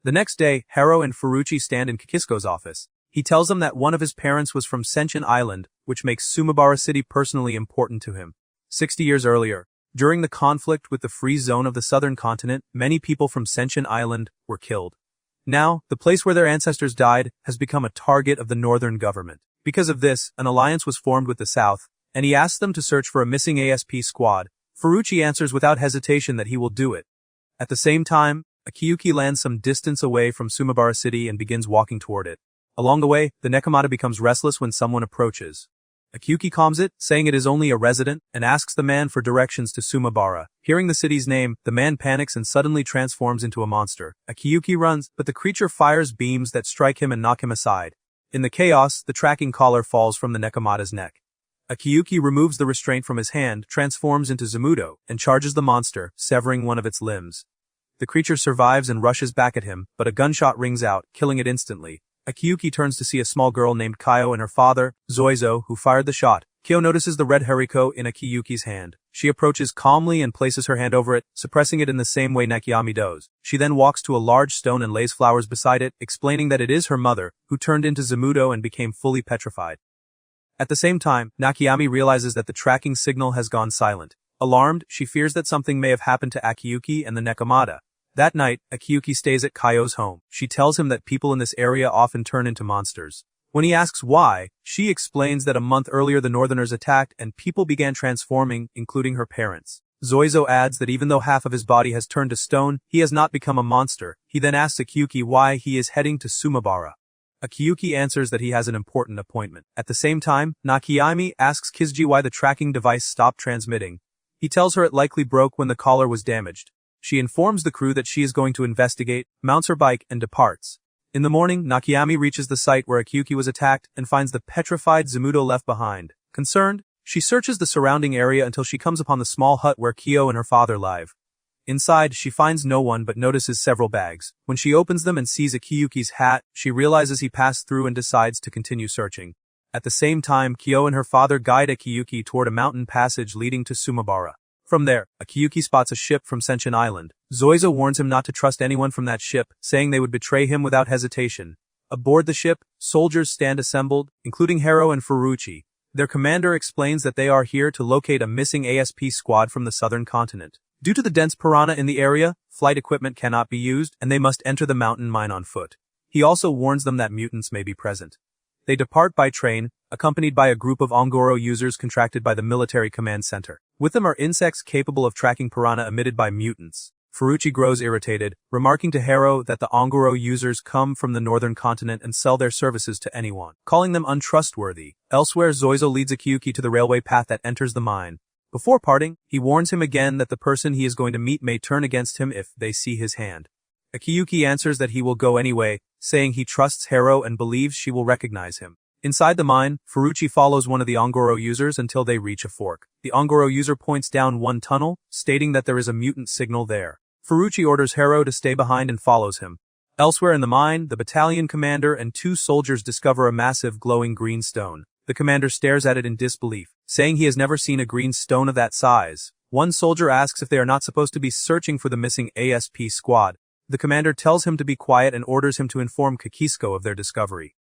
The next day, Harrow and Furucci stand in Kisco's office. He tells them that one of his parents was from Senshin Island, which makes Sumabara City personally important to him. 60 years earlier, During the conflict with the free zone of the southern continent, many people from Senshin Island were killed. Now, the place where their ancestors died has become a target of the northern government. Because of this, an alliance was formed with the south, and he asks them to search for a missing ASP squad. Furucci answers without hesitation that he will do it. At the same time, Akiyuki lands some distance away from Sumabara City and begins walking toward it. Along the way, the Nekomata becomes restless when someone approaches. Akiyuki calms it, saying it is only a resident, and asks the man for directions to Sumabara. Hearing the city's name, the man panics and suddenly transforms into a monster. Akiyuki runs, but the creature fires beams that strike him and knock him aside. In the chaos, the tracking collar falls from the Nekomata's neck. Akiyuki removes the restraint from his hand, transforms into Zamudo, and charges the monster, severing one of its limbs. The creature survives and rushes back at him, but a gunshot rings out, killing it instantly. Akiyuki turns to see a small girl named Kio and her father, Zoizo, who fired the shot. Kyo notices the red hariko in Akiyuki's hand. She approaches calmly and places her hand over it, suppressing it in the same way Nakiami does. She then walks to a large stone and lays flowers beside it, explaining that it is her mother, who turned into Zamudo and became fully petrified. At the same time, Nakiami realizes that the tracking signal has gone silent. Alarmed, she fears that something may have happened to Akiyuki and the Nekomata. That night, Akiyuki stays at Kyo's home. She tells him that people in this area often turn into monsters. When he asks why, she explains that a month earlier the Northerners attacked and people began transforming, including her parents. Zoizo adds that even though half of his body has turned to stone, he has not become a monster. He then asks Akiyuki why he is heading to Sumabara. Akiyuki answers that he has an important appointment. At the same time, Nakiami asks Kizji why the tracking device stopped transmitting. He tells her it likely broke when the collar was damaged. She informs the crew that she is going to investigate, mounts her bike, and departs. In the morning, Nakiami reaches the site where Akiyuki was attacked and finds the petrified Zamudo left behind. Concerned, she searches the surrounding area until she comes upon the small hut where Kyo and her father live. Inside, she finds no one but notices several bags. When she opens them and sees Akiyuki's hat, she realizes he passed through and decides to continue searching. At the same time, Kyo and her father guide Akiyuki toward a mountain passage leading to Sumabara. From there, Akiyuki spots a ship from Senshin Island. Zoizo warns him not to trust anyone from that ship, saying they would betray him without hesitation. Aboard the ship, soldiers stand assembled, including Harrow and Furucci. Their commander explains that they are here to locate a missing ASP squad from the southern continent. Due to the dense piranha in the area, flight equipment cannot be used, and they must enter the mountain mine on foot. He also warns them that mutants may be present. They depart by train, accompanied by a group of Ongoro users contracted by the military command center. With them are insects capable of tracking piranha emitted by mutants. Furucci grows irritated, remarking to Harrow that the Ongoro users come from the northern continent and sell their services to anyone, calling them untrustworthy. Elsewhere, Zoizo leads Akiyuki to the railway path that enters the mine. Before parting, he warns him again that the person he is going to meet may turn against him if they see his hand. Akiyuki answers that he will go anyway, saying he trusts Harrow and believes she will recognize him. Inside the mine, Furucci follows one of the Ongoro users until they reach a fork. The Ongoro user points down one tunnel, stating that there is a mutant signal there. Furucci orders Harrow to stay behind and follows him. Elsewhere in the mine, the battalion commander and two soldiers discover a massive glowing green stone. The commander stares at it in disbelief, saying he has never seen a green stone of that size. One soldier asks if they are not supposed to be searching for the missing ASP squad. The commander tells him to be quiet and orders him to inform Kisco of their discovery.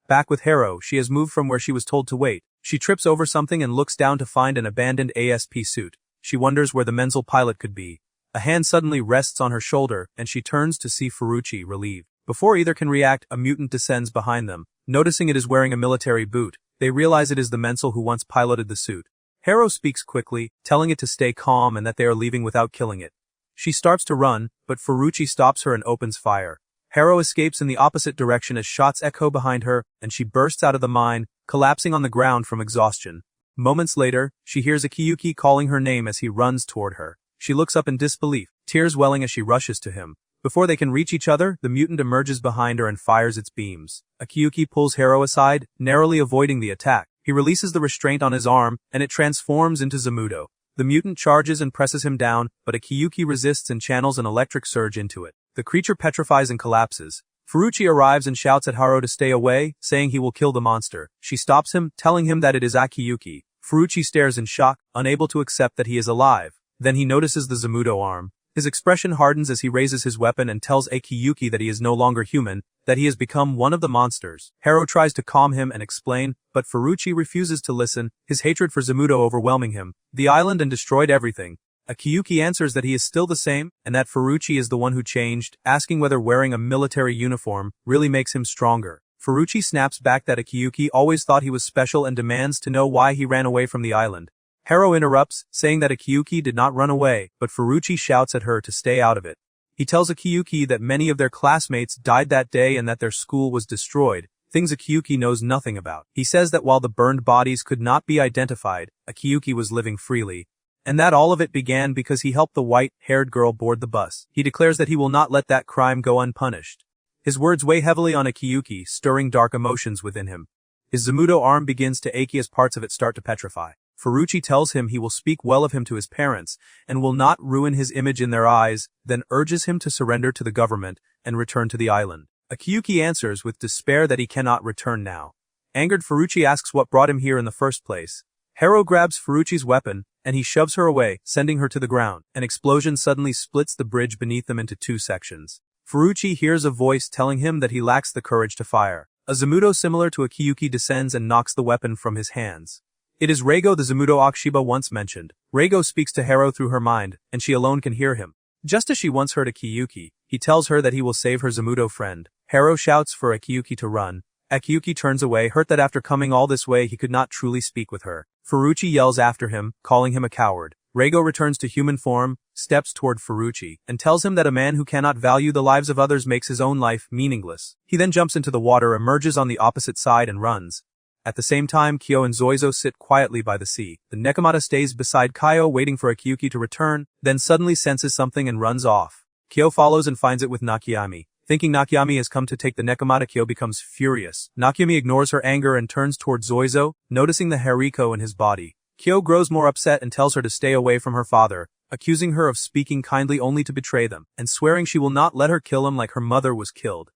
Back with Harrow, she has moved from where she was told to wait. She trips over something and looks down to find an abandoned ASP suit. She wonders where the mensal pilot could be. A hand suddenly rests on her shoulder, and she turns to see Furucci, relieved. Before either can react, a mutant descends behind them. Noticing it is wearing a military boot, they realize it is the mensal who once piloted the suit. Harrow speaks quickly, telling it to stay calm and that they are leaving without killing it. She starts to run, but Furucci stops her and opens fire. Harrow escapes in the opposite direction as shots echo behind her, and she bursts out of the mine, collapsing on the ground from exhaustion. Moments later, she hears Akiyuki calling her name as he runs toward her. She looks up in disbelief, tears welling as she rushes to him. Before they can reach each other, the mutant emerges behind her and fires its beams. Akiyuki pulls Harrow aside, narrowly avoiding the attack. He releases the restraint on his arm, and it transforms into Zamudo. The mutant charges and presses him down, but Akiyuki resists and channels an electric surge into it. The creature petrifies and collapses. Furucci arrives and shouts at Harrow to stay away, saying he will kill the monster. She stops him, telling him that it is Akiyuki. Furucci stares in shock, unable to accept that he is alive. Then he notices the Zamudo arm. His expression hardens as he raises his weapon and tells Akiyuki that he is no longer human, that he has become one of the monsters. Harrow tries to calm him and explain, but Furucci refuses to listen, his hatred for Zamudo overwhelming him. The island and destroyed everything. Akiyuki answers that he is still the same, and that Furucci is the one who changed, asking whether wearing a military uniform really makes him stronger. Furucci snaps back that Akiyuki always thought he was special and demands to know why he ran away from the island. Harrow interrupts, saying that Akiyuki did not run away, but Furucci shouts at her to stay out of it. He tells Akiyuki that many of their classmates died that day and that their school was destroyed, things Akiyuki knows nothing about. He says that while the burned bodies could not be identified, Akiyuki was living freely, and that all of it began because he helped the white-haired girl board the bus. He declares that he will not let that crime go unpunished. His words weigh heavily on Akiyuki, stirring dark emotions within him. His Zamudo arm begins to ache as parts of it start to petrify. Furucci tells him he will speak well of him to his parents, and will not ruin his image in their eyes, then urges him to surrender to the government, and return to the island. Akiyuki answers with despair that he cannot return now. Angered, Furucci asks what brought him here in the first place. Harrow grabs Furucci's weapon, and he shoves her away, sending her to the ground. An explosion suddenly splits the bridge beneath them into two sections. Furucci hears a voice telling him that he lacks the courage to fire. A Zamudo similar to Akiyuki descends and knocks the weapon from his hands. It is Rego, the Zamudo Akshiba once mentioned. Rego speaks to Harrow through her mind, and she alone can hear him. Just as she once heard Akiyuki, he tells her that he will save her Zamudo friend. Harrow shouts for Akiyuki to run. Akiyuki turns away, hurt that after coming all this way he could not truly speak with her. Furucci yells after him, calling him a coward. Rego returns to human form, steps toward Furucci, and tells him that a man who cannot value the lives of others makes his own life meaningless. He then jumps into the water, emerges on the opposite side and runs. At the same time, Kio and Zo sit quietly by the sea. The Nekomata stays beside Kyo waiting for Akiyuki to return, then suddenly senses something and runs off. Kyo follows and finds it with Nakiami. Thinking Nakiami has come to take the Nekomata, Kyo becomes furious. Nakiami ignores her anger and turns toward Zoizo, noticing the hariko in his body. Kyo grows more upset and tells her to stay away from her father, accusing her of speaking kindly only to betray them, and swearing she will not let her kill him like her mother was killed.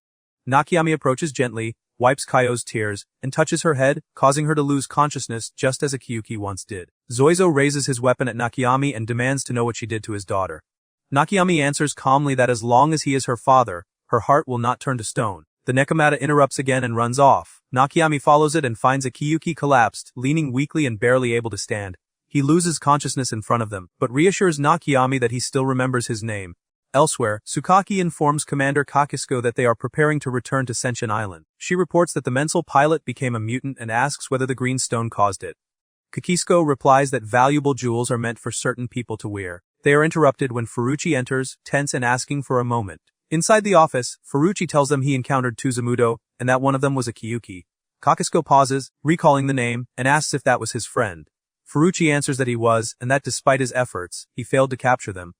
Nakiami approaches gently, wipes Kyo's tears, and touches her head, causing her to lose consciousness just as Akiyuki once did. Zoizo raises his weapon at Nakiami and demands to know what she did to his daughter. Nakiami answers calmly that as long as he is her father, her heart will not turn to stone. The Nekomata interrupts again and runs off. Nakiami follows it and finds Akiyuki collapsed, leaning weakly and barely able to stand. He loses consciousness in front of them, but reassures Nakiami that he still remembers his name. Elsewhere, Tsukaki informs Commander Kisco that they are preparing to return to Senshin Island. She reports that the mensal pilot became a mutant and asks whether the green stone caused it. Kisco replies that valuable jewels are meant for certain people to wear. They are interrupted when Furucci enters, tense and asking for a moment. Inside the office, Furucci tells them he encountered two Zamudo, and that one of them was Akiyuki. Kisco pauses, recalling the name, and asks if that was his friend. Furucci answers that he was, and that despite his efforts, he failed to capture them.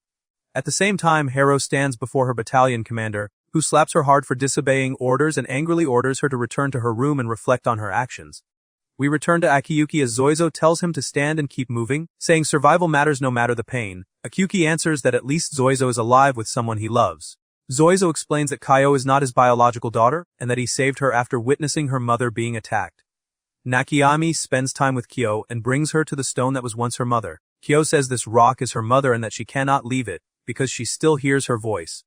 At the same time, Harrow stands before her battalion commander, who slaps her hard for disobeying orders and angrily orders her to return to her room and reflect on her actions. We return to Akiyuki as Zoizo tells him to stand and keep moving, saying survival matters no matter the pain. Akiyuki answers that at least Zoizo is alive with someone he loves. Zoizo explains that Kyo is not his biological daughter, and that he saved her after witnessing her mother being attacked. Nakiami spends time with Kyo and brings her to the stone that was once her mother. Kyo says this rock is her mother and that she cannot leave it, because she still hears her voice.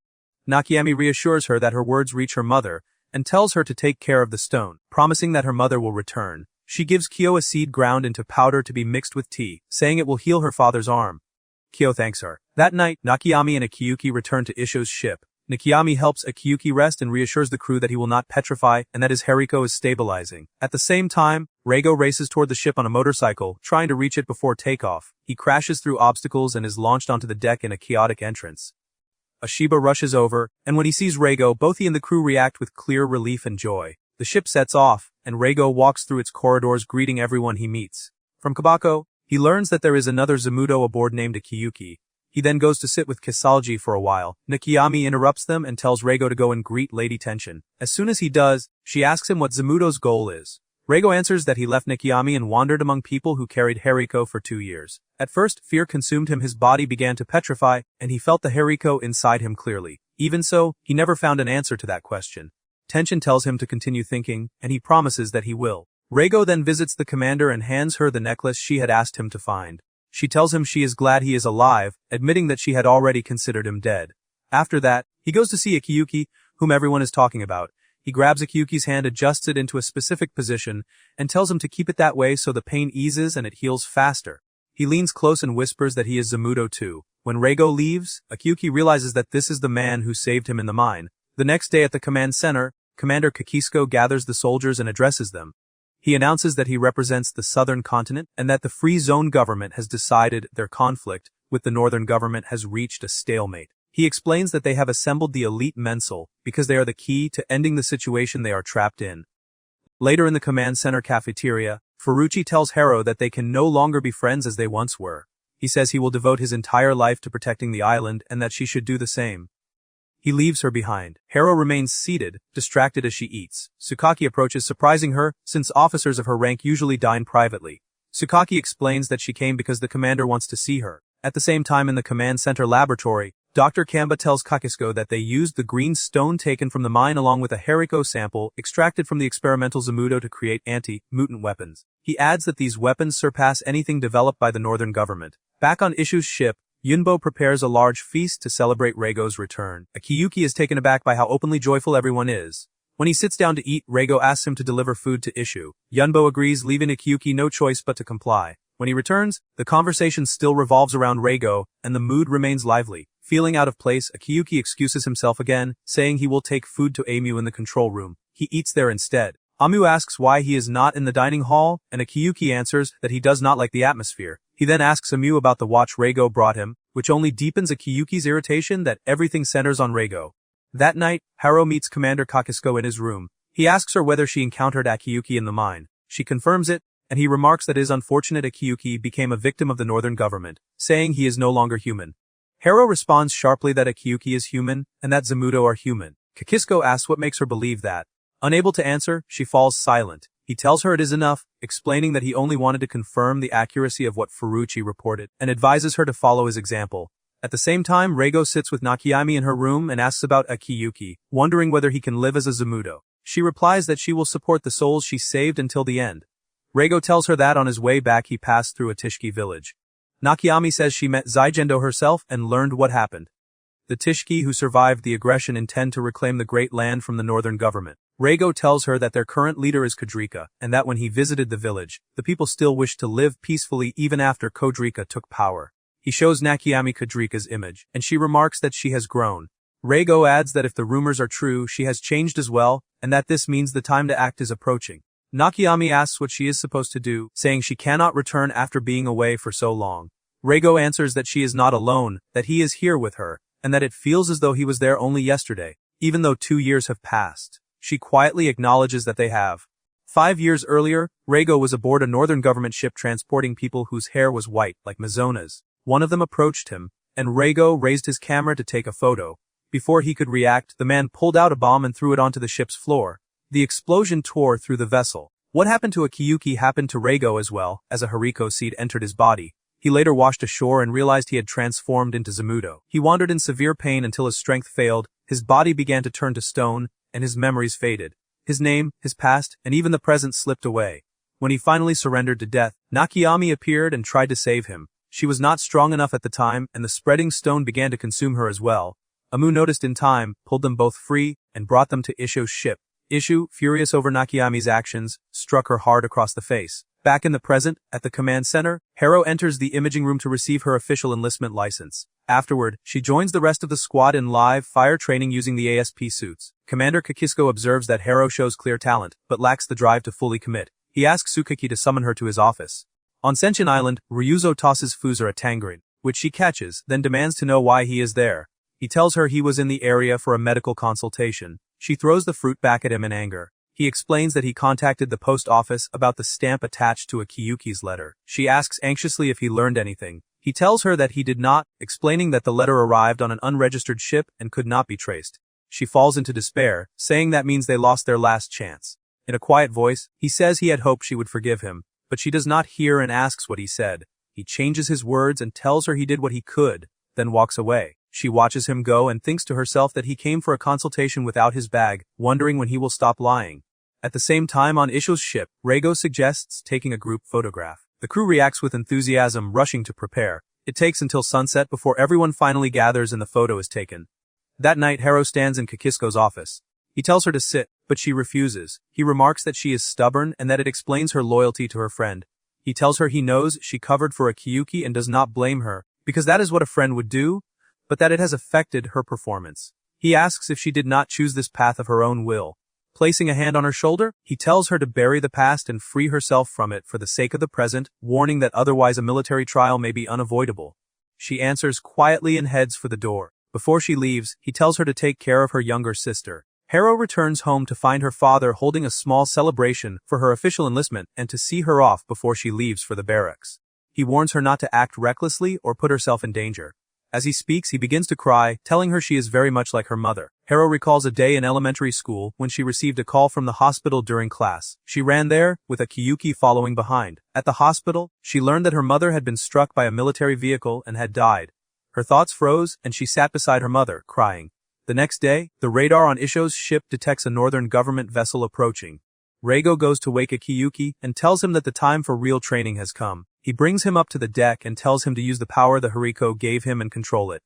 Nakiami reassures her that her words reach her mother, and tells her to take care of the stone, promising that her mother will return. She gives Kyo a seed ground into powder to be mixed with tea, saying it will heal her father's arm. Kyo thanks her. That night, Nakiami and Akiyuki return to Isho's ship. Nakiami helps Akiyuki rest and reassures the crew that he will not petrify and that his hariko is stabilizing. At the same time, Rego races toward the ship on a motorcycle, trying to reach it before takeoff. He crashes through obstacles and is launched onto the deck in a chaotic entrance. Ashiba rushes over, and when he sees Rego, both he and the crew react with clear relief and joy. The ship sets off, and Rego walks through its corridors greeting everyone he meets. From Kabako, he learns that there is another Zamudo aboard named Akiyuki. He then goes to sit with Kisalji for a while. Nakiami interrupts them and tells Rego to go and greet Lady Tension. As soon as he does, she asks him what Zamudo's goal is. Rego answers that he left Nakiami and wandered among people who carried hariko for 2 years. At first, fear consumed him, his body began to petrify, and he felt the hariko inside him clearly. Even so, he never found an answer to that question. Tension tells him to continue thinking, and he promises that he will. Rego then visits the commander and hands her the necklace she had asked him to find. She tells him she is glad he is alive, admitting that she had already considered him dead. After that, he goes to see Akiyuki, whom everyone is talking about. He grabs Akiyuki's hand, adjusts it into a specific position, and tells him to keep it that way so the pain eases and it heals faster. He leans close and whispers that he is Zamudo too. When Rego leaves, Akiyuki realizes that this is the man who saved him in the mine. The next day at the command center, Commander Kisco gathers the soldiers and addresses them. He announces that he represents the southern continent and that the Free Zone government has decided their conflict with the northern government has reached a stalemate. He explains that they have assembled the elite mensal because they are the key to ending the situation they are trapped in. Later in the command center cafeteria, Furucci tells Harrow that they can no longer be friends as they once were. He says he will devote his entire life to protecting the island and that she should do the same. He leaves her behind. Harrow remains seated, distracted as she eats. Tsukaki approaches, surprising her, since officers of her rank usually dine privately. Tsukaki explains that she came because the commander wants to see her. At the same time in the command center laboratory, Dr. Kamba tells Kisco that they used the green stone taken from the mine along with a Harrow sample extracted from the experimental Zamudo to create anti-mutant weapons. He adds that these weapons surpass anything developed by the northern government. Back on Isho's ship, Yumbo prepares a large feast to celebrate Rego's return. Akiyuki is taken aback by how openly joyful everyone is. When he sits down to eat, Rego asks him to deliver food to Isho. Yumbo agrees, leaving Akiyuki no choice but to comply. When he returns, the conversation still revolves around Rego, and the mood remains lively. Feeling out of place, Akiyuki excuses himself again, saying he will take food to Amu in the control room. He eats there instead. Amu asks why he is not in the dining hall, and Akiyuki answers that he does not like the atmosphere. He then asks Amu about the watch Rego brought him, which only deepens Akiyuki's irritation that everything centers on Rego. That night, Harrow meets Commander Kisco in his room. He asks her whether she encountered Akiyuki in the mine. She confirms it, and he remarks that it is unfortunate Akiyuki became a victim of the northern government, saying he is no longer human. Harrow responds sharply that Akiyuki is human, and that Zamudo are human. Kisco asks what makes her believe that. Unable to answer, she falls silent. He tells her it is enough, explaining that he only wanted to confirm the accuracy of what Furucci reported, and advises her to follow his example. At the same time, Rego sits with Nakiami in her room and asks about Akiyuki, wondering whether he can live as a Zamudo. She replies that she will support the souls she saved until the end. Rego tells her that on his way back he passed through a Tishki village. Nakiami says she met Zaigendo herself and learned what happened. The Tishki who survived the aggression intend to reclaim the great land from the northern government. Rego tells her that their current leader is Kodrika, and that when he visited the village, the people still wished to live peacefully even after Kodrika took power. He shows Nakiami Kodrika's image, and she remarks that she has grown. Rego adds that if the rumors are true, she has changed as well, and that this means the time to act is approaching. Nakiami asks what she is supposed to do, saying she cannot return after being away for so long. Rego answers that she is not alone, that he is here with her, and that it feels as though he was there only yesterday, even though 2 years have passed. She quietly acknowledges that they have. 5 years earlier, Rego was aboard a northern government ship transporting people whose hair was white, like Mizona's. One of them approached him, and Rego raised his camera to take a photo. Before he could react, the man pulled out a bomb and threw it onto the ship's floor. The explosion tore through the vessel. What happened to Akiyuki happened to Rego as well, as a haricot seed entered his body. He later washed ashore and realized he had transformed into Zamudo. He wandered in severe pain until his strength failed, his body began to turn to stone, and his memories faded. His name, his past, and even the present slipped away. When he finally surrendered to death, Nakiami appeared and tried to save him. She was not strong enough at the time, and the spreading stone began to consume her as well. Amu noticed in time, pulled them both free, and brought them to Isho's ship. Isho, furious over Nakiami's actions, struck her hard across the face. Back in the present, at the command center, Harrow enters the imaging room to receive her official enlistment license. Afterward, she joins the rest of the squad in live fire training using the ASP suits. Commander Kisco observes that Harrow shows clear talent, but lacks the drive to fully commit. He asks Tsukaki to summon her to his office. On Senshin Island, Ryuzo tosses Fuzer a tangerine, which she catches, then demands to know why he is there. He tells her he was in the area for a medical consultation. She throws the fruit back at him in anger. He explains that he contacted the post office about the stamp attached to Akiyuki's letter. She asks anxiously if he learned anything. He tells her that he did not, explaining that the letter arrived on an unregistered ship and could not be traced. She falls into despair, saying that means they lost their last chance. In a quiet voice, he says he had hoped she would forgive him, but she does not hear and asks what he said. He changes his words and tells her he did what he could, then walks away. She watches him go and thinks to herself that he came for a consultation without his bag, wondering when he will stop lying. At the same time on Isho's ship, Rego suggests taking a group photograph. The crew reacts with enthusiasm, rushing to prepare. It takes until sunset before everyone finally gathers and the photo is taken. That night, Harrow stands in Kisco's office. He tells her to sit, but she refuses. He remarks that she is stubborn and that it explains her loyalty to her friend. He tells her he knows she covered for Akiyuki and does not blame her, because that is what a friend would do, but that it has affected her performance. He asks if she did not choose this path of her own will. Placing a hand on her shoulder, he tells her to bury the past and free herself from it for the sake of the present, warning that otherwise a military trial may be unavoidable. She answers quietly and heads for the door. Before she leaves, he tells her to take care of her younger sister. Harrow returns home to find her father holding a small celebration for her official enlistment and to see her off before she leaves for the barracks. He warns her not to act recklessly or put herself in danger. As he speaks, he begins to cry, telling her she is very much like her mother. Harrow recalls a day in elementary school when she received a call from the hospital during class. She ran there, with Akiyuki following behind. At the hospital, she learned that her mother had been struck by a military vehicle and had died. Her thoughts froze, and she sat beside her mother, crying. The next day, the radar on Isho's ship detects a northern government vessel approaching. Rego goes to wake Akiyuki and tells him that the time for real training has come. He brings him up to the deck and tells him to use the power the Harrow gave him and control it.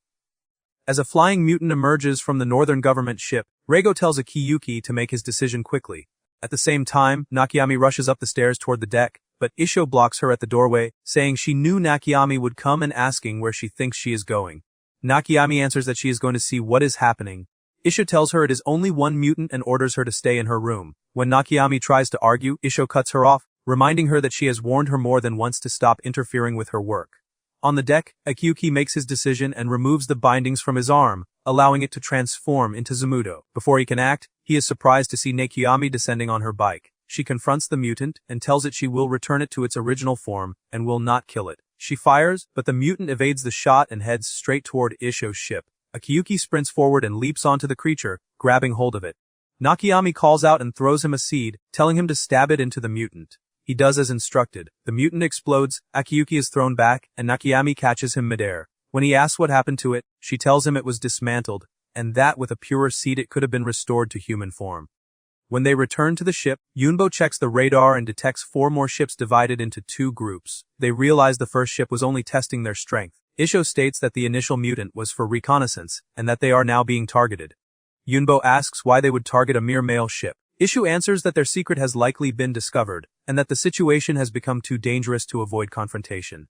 As a flying mutant emerges from the northern government ship, Rego tells Akiyuki to make his decision quickly. At the same time, Nakiami rushes up the stairs toward the deck, but Isho blocks her at the doorway, saying she knew Nakiami would come and asking where she thinks she is going. Nakiami answers that she is going to see what is happening. Isho tells her it is only one mutant and orders her to stay in her room. When Nakiami tries to argue, Isho cuts her off, reminding her that she has warned her more than once to stop interfering with her work. On the deck, Akiyuki makes his decision and removes the bindings from his arm, allowing it to transform into Zamudo. Before he can act, he is surprised to see Nakiami descending on her bike. She confronts the mutant and tells it she will return it to its original form and will not kill it. She fires, but the mutant evades the shot and heads straight toward Isho's ship. Akiyuki sprints forward and leaps onto the creature, grabbing hold of it. Nakiami calls out and throws him a seed, telling him to stab it into the mutant. He does as instructed. The mutant explodes, Akiyuki is thrown back, and Nakiami catches him midair. When he asks what happened to it, she tells him it was dismantled, and that with a purer seed it could have been restored to human form. When they return to the ship, Yumbo checks the radar and detects 4 more ships divided into 2 groups. They realize the first ship was only testing their strength. Isho states that the initial mutant was for reconnaissance, and that they are now being targeted. Yumbo asks why they would target a mere male ship. Isho answers that their secret has likely been discovered, and that the situation has become too dangerous to avoid confrontation.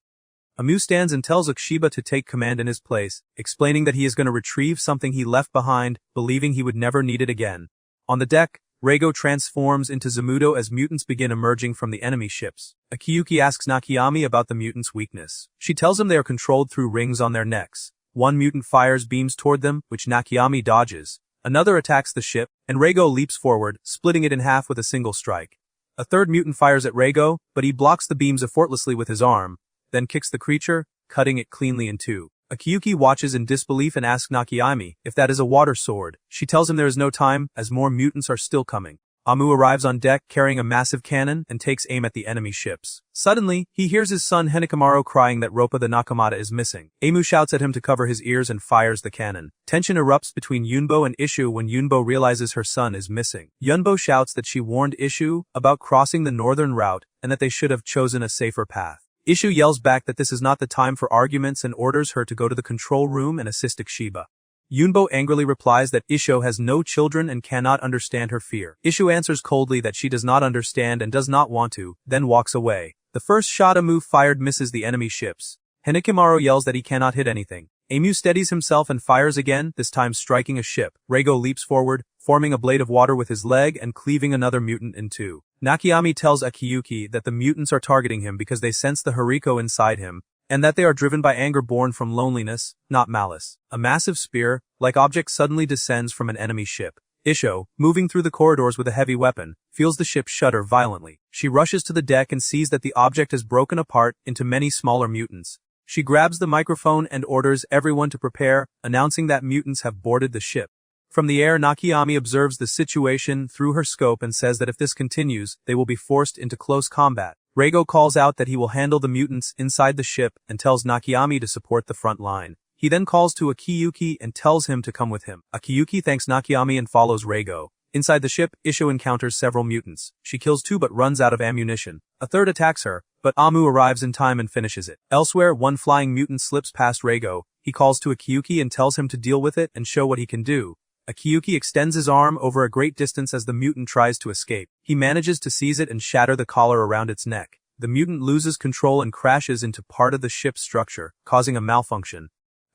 Amu stands and tells Ukshiba to take command in his place, explaining that he is going to retrieve something he left behind, believing he would never need it again. On the deck, Rego transforms into Zamudo as mutants begin emerging from the enemy ships. Akiyuki asks Nakiami about the mutants' weakness. She tells him they are controlled through rings on their necks. One mutant fires beams toward them, which Nakiami dodges. Another attacks the ship, and Rego leaps forward, splitting it in half with a single strike. A third mutant fires at Rego, but he blocks the beams effortlessly with his arm, then kicks the creature, cutting it cleanly in 2. Akiyuki watches in disbelief and asks Nakiami if that is a water sword. She tells him there is no time, as more mutants are still coming. Amu arrives on deck carrying a massive cannon and takes aim at the enemy ships. Suddenly, he hears his son Henekimaro crying that Roppa the Nakamata is missing. Amu shouts at him to cover his ears and fires the cannon. Tension erupts between Yumbo and Isho when Yumbo realizes her son is missing. Yumbo shouts that she warned Isho about crossing the northern route and that they should have chosen a safer path. Isho yells back that this is not the time for arguments and orders her to go to the control room and assist Ukshiba. Yumbo angrily replies that Isho has no children and cannot understand her fear. Isho answers coldly that she does not understand and does not want to, then walks away. The first shot Amu fired misses the enemy ships. Henekimaro yells that he cannot hit anything. Amu steadies himself and fires again, this time striking a ship. Rego leaps forward, forming a blade of water with his leg and cleaving another mutant in 2. Nakiami tells Akiyuki that the mutants are targeting him because they sense the Harrow inside him, and that they are driven by anger born from loneliness, not malice. A massive spear-like object suddenly descends from an enemy ship. Isho, moving through the corridors with a heavy weapon, feels the ship shudder violently. She rushes to the deck and sees that the object has broken apart into many smaller mutants. She grabs the microphone and orders everyone to prepare, announcing that mutants have boarded the ship. From the air, Nakiami observes the situation through her scope and says that if this continues, they will be forced into close combat. Rego calls out that he will handle the mutants inside the ship and tells Nakiami to support the front line. He then calls to Akiyuki and tells him to come with him. Akiyuki thanks Nakiami and follows Rego. Inside the ship, Isho encounters several mutants. She kills 2 but runs out of ammunition. A third attacks her, but Amu arrives in time and finishes it. Elsewhere, one flying mutant slips past Rego. He calls to Akiyuki and tells him to deal with it and show what he can do. Akiyuki extends his arm over a great distance as the mutant tries to escape. He manages to seize it and shatter the collar around its neck. The mutant loses control and crashes into part of the ship's structure, causing a malfunction.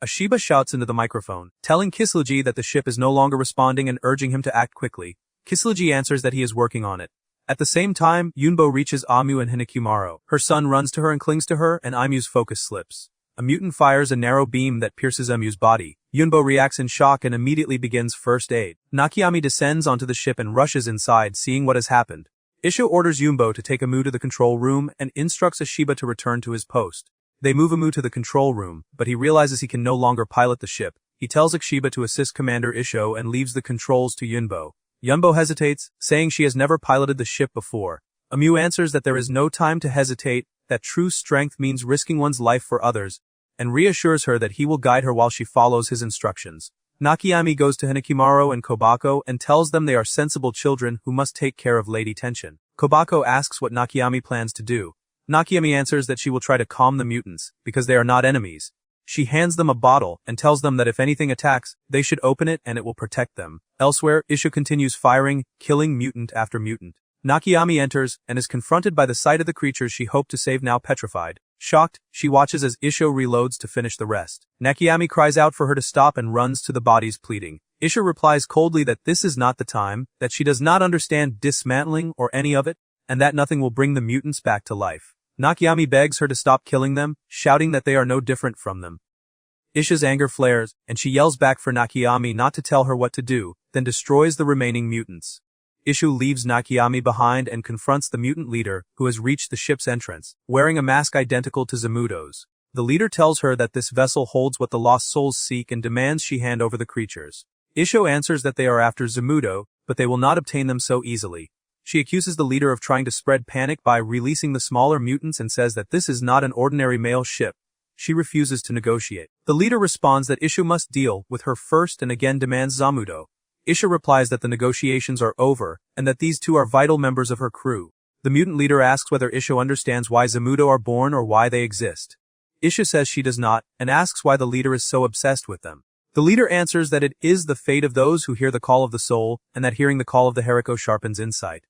Ashiba shouts into the microphone, telling Kisleji that the ship is no longer responding and urging him to act quickly. Kisleji answers that he is working on it. At the same time, Yumbo reaches Amu and Hinakimaru. Her son runs to her and clings to her, and Amu's focus slips. A mutant fires a narrow beam that pierces Amu's body. Yumbo reacts in shock and immediately begins first aid. Nakiami descends onto the ship and rushes inside, seeing what has happened. Isho orders Yumbo to take Amu to the control room and instructs Ashiba to return to his post. They move Amu to the control room, but he realizes he can no longer pilot the ship. He tells Ashiba to assist Commander Isho and leaves the controls to Yumbo. Yumbo hesitates, saying she has never piloted the ship before. Amu answers that there is no time to hesitate, that true strength means risking one's life for others, and reassures her that he will guide her while she follows his instructions. Nakiami goes to Hinakimaru and Kobako and tells them they are sensible children who must take care of Lady Tension. Kobako asks what Nakiami plans to do. Nakiami answers that she will try to calm the mutants, because they are not enemies. She hands them a bottle and tells them that if anything attacks, they should open it and it will protect them. Elsewhere, Isho continues firing, killing mutant after mutant. Nakiami enters and is confronted by the sight of the creatures she hoped to save now petrified. Shocked, she watches as Isho reloads to finish the rest. Nakiami cries out for her to stop and runs to the bodies pleading. Isho replies coldly that this is not the time, that she does not understand dismantling or any of it, and that nothing will bring the mutants back to life. Nakiami begs her to stop killing them, shouting that they are no different from them. Isha's anger flares, and she yells back for Nakiami not to tell her what to do, then destroys the remaining mutants. Isho leaves Nakiami behind and confronts the mutant leader, who has reached the ship's entrance, wearing a mask identical to Zamudo's. The leader tells her that this vessel holds what the lost souls seek and demands she hand over the creatures. Isho answers that they are after Zamudo, but they will not obtain them so easily. She accuses the leader of trying to spread panic by releasing the smaller mutants and says that this is not an ordinary male ship. She refuses to negotiate. The leader responds that Isho must deal with her first and again demands Zamudo. Isho replies that the negotiations are over, and that these two are vital members of her crew. The mutant leader asks whether Isho understands why Zamudo are born or why they exist. Isho says she does not, and asks why the leader is so obsessed with them. The leader answers that it is the fate of those who hear the call of the soul, and that hearing the call of the Harrow sharpens insight.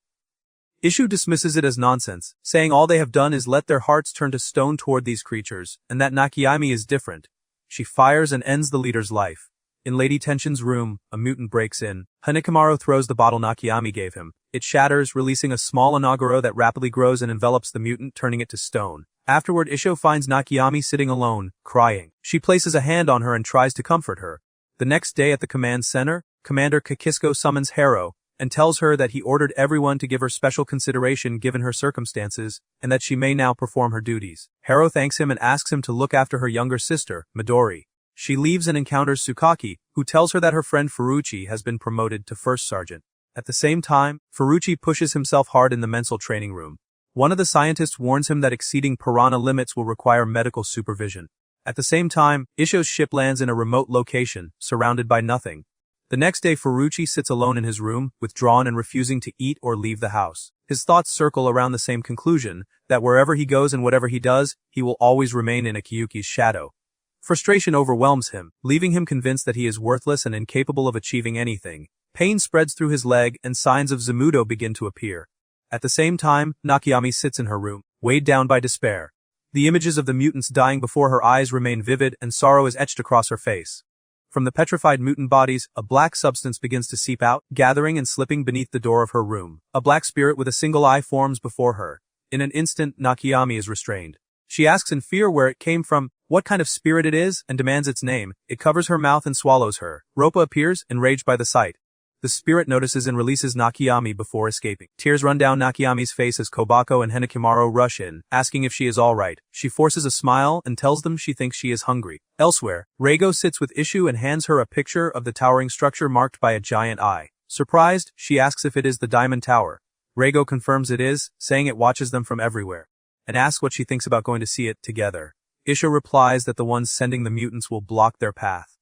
Isho dismisses it as nonsense, saying all they have done is let their hearts turn to stone toward these creatures, and that Nakiami is different. She fires and ends the leader's life. In Lady Tension's room, a mutant breaks in. Hinakimaru throws the bottle Nakiami gave him. It shatters, releasing a small onagoro that rapidly grows and envelops the mutant, turning it to stone. Afterward, Isho finds Nakiami sitting alone, crying. She places a hand on her and tries to comfort her. The next day at the command center, Commander Kisco summons Harrow, and tells her that he ordered everyone to give her special consideration given her circumstances, and that she may now perform her duties. Harrow thanks him and asks him to look after her younger sister, Midori. She leaves and encounters Tsukaki, who tells her that her friend Furucci has been promoted to first sergeant. At the same time, Furucci pushes himself hard in the mental training room. One of the scientists warns him that exceeding piranha limits will require medical supervision. At the same time, Isho's ship lands in a remote location, surrounded by nothing. The next day, Furucci sits alone in his room, withdrawn and refusing to eat or leave the house. His thoughts circle around the same conclusion, that wherever he goes and whatever he does, he will always remain in Akiyuki's shadow. Frustration overwhelms him, leaving him convinced that he is worthless and incapable of achieving anything. Pain spreads through his leg and signs of Zamudo begin to appear. At the same time, Nakiami sits in her room, weighed down by despair. The images of the mutants dying before her eyes remain vivid and sorrow is etched across her face. From the petrified mutant bodies, a black substance begins to seep out, gathering and slipping beneath the door of her room. A black spirit with a single eye forms before her. In an instant, Nakiami is restrained. She asks in fear where it came from, what kind of spirit it is, and demands its name. It covers her mouth and swallows her. Roppa appears, enraged by the sight. The spirit notices and releases Nakiami before escaping. Tears run down Nakiami's face as Kobako and Hinakimaru rush in, asking if she is alright. She forces a smile and tells them she thinks she is hungry. Elsewhere, Rego sits with Isho and hands her a picture of the towering structure marked by a giant eye. Surprised, she asks if it is the Diamond Tower. Rego confirms it is, saying it watches them from everywhere, and asks what she thinks about going to see it together. Isho replies that the ones sending the mutants will block their path.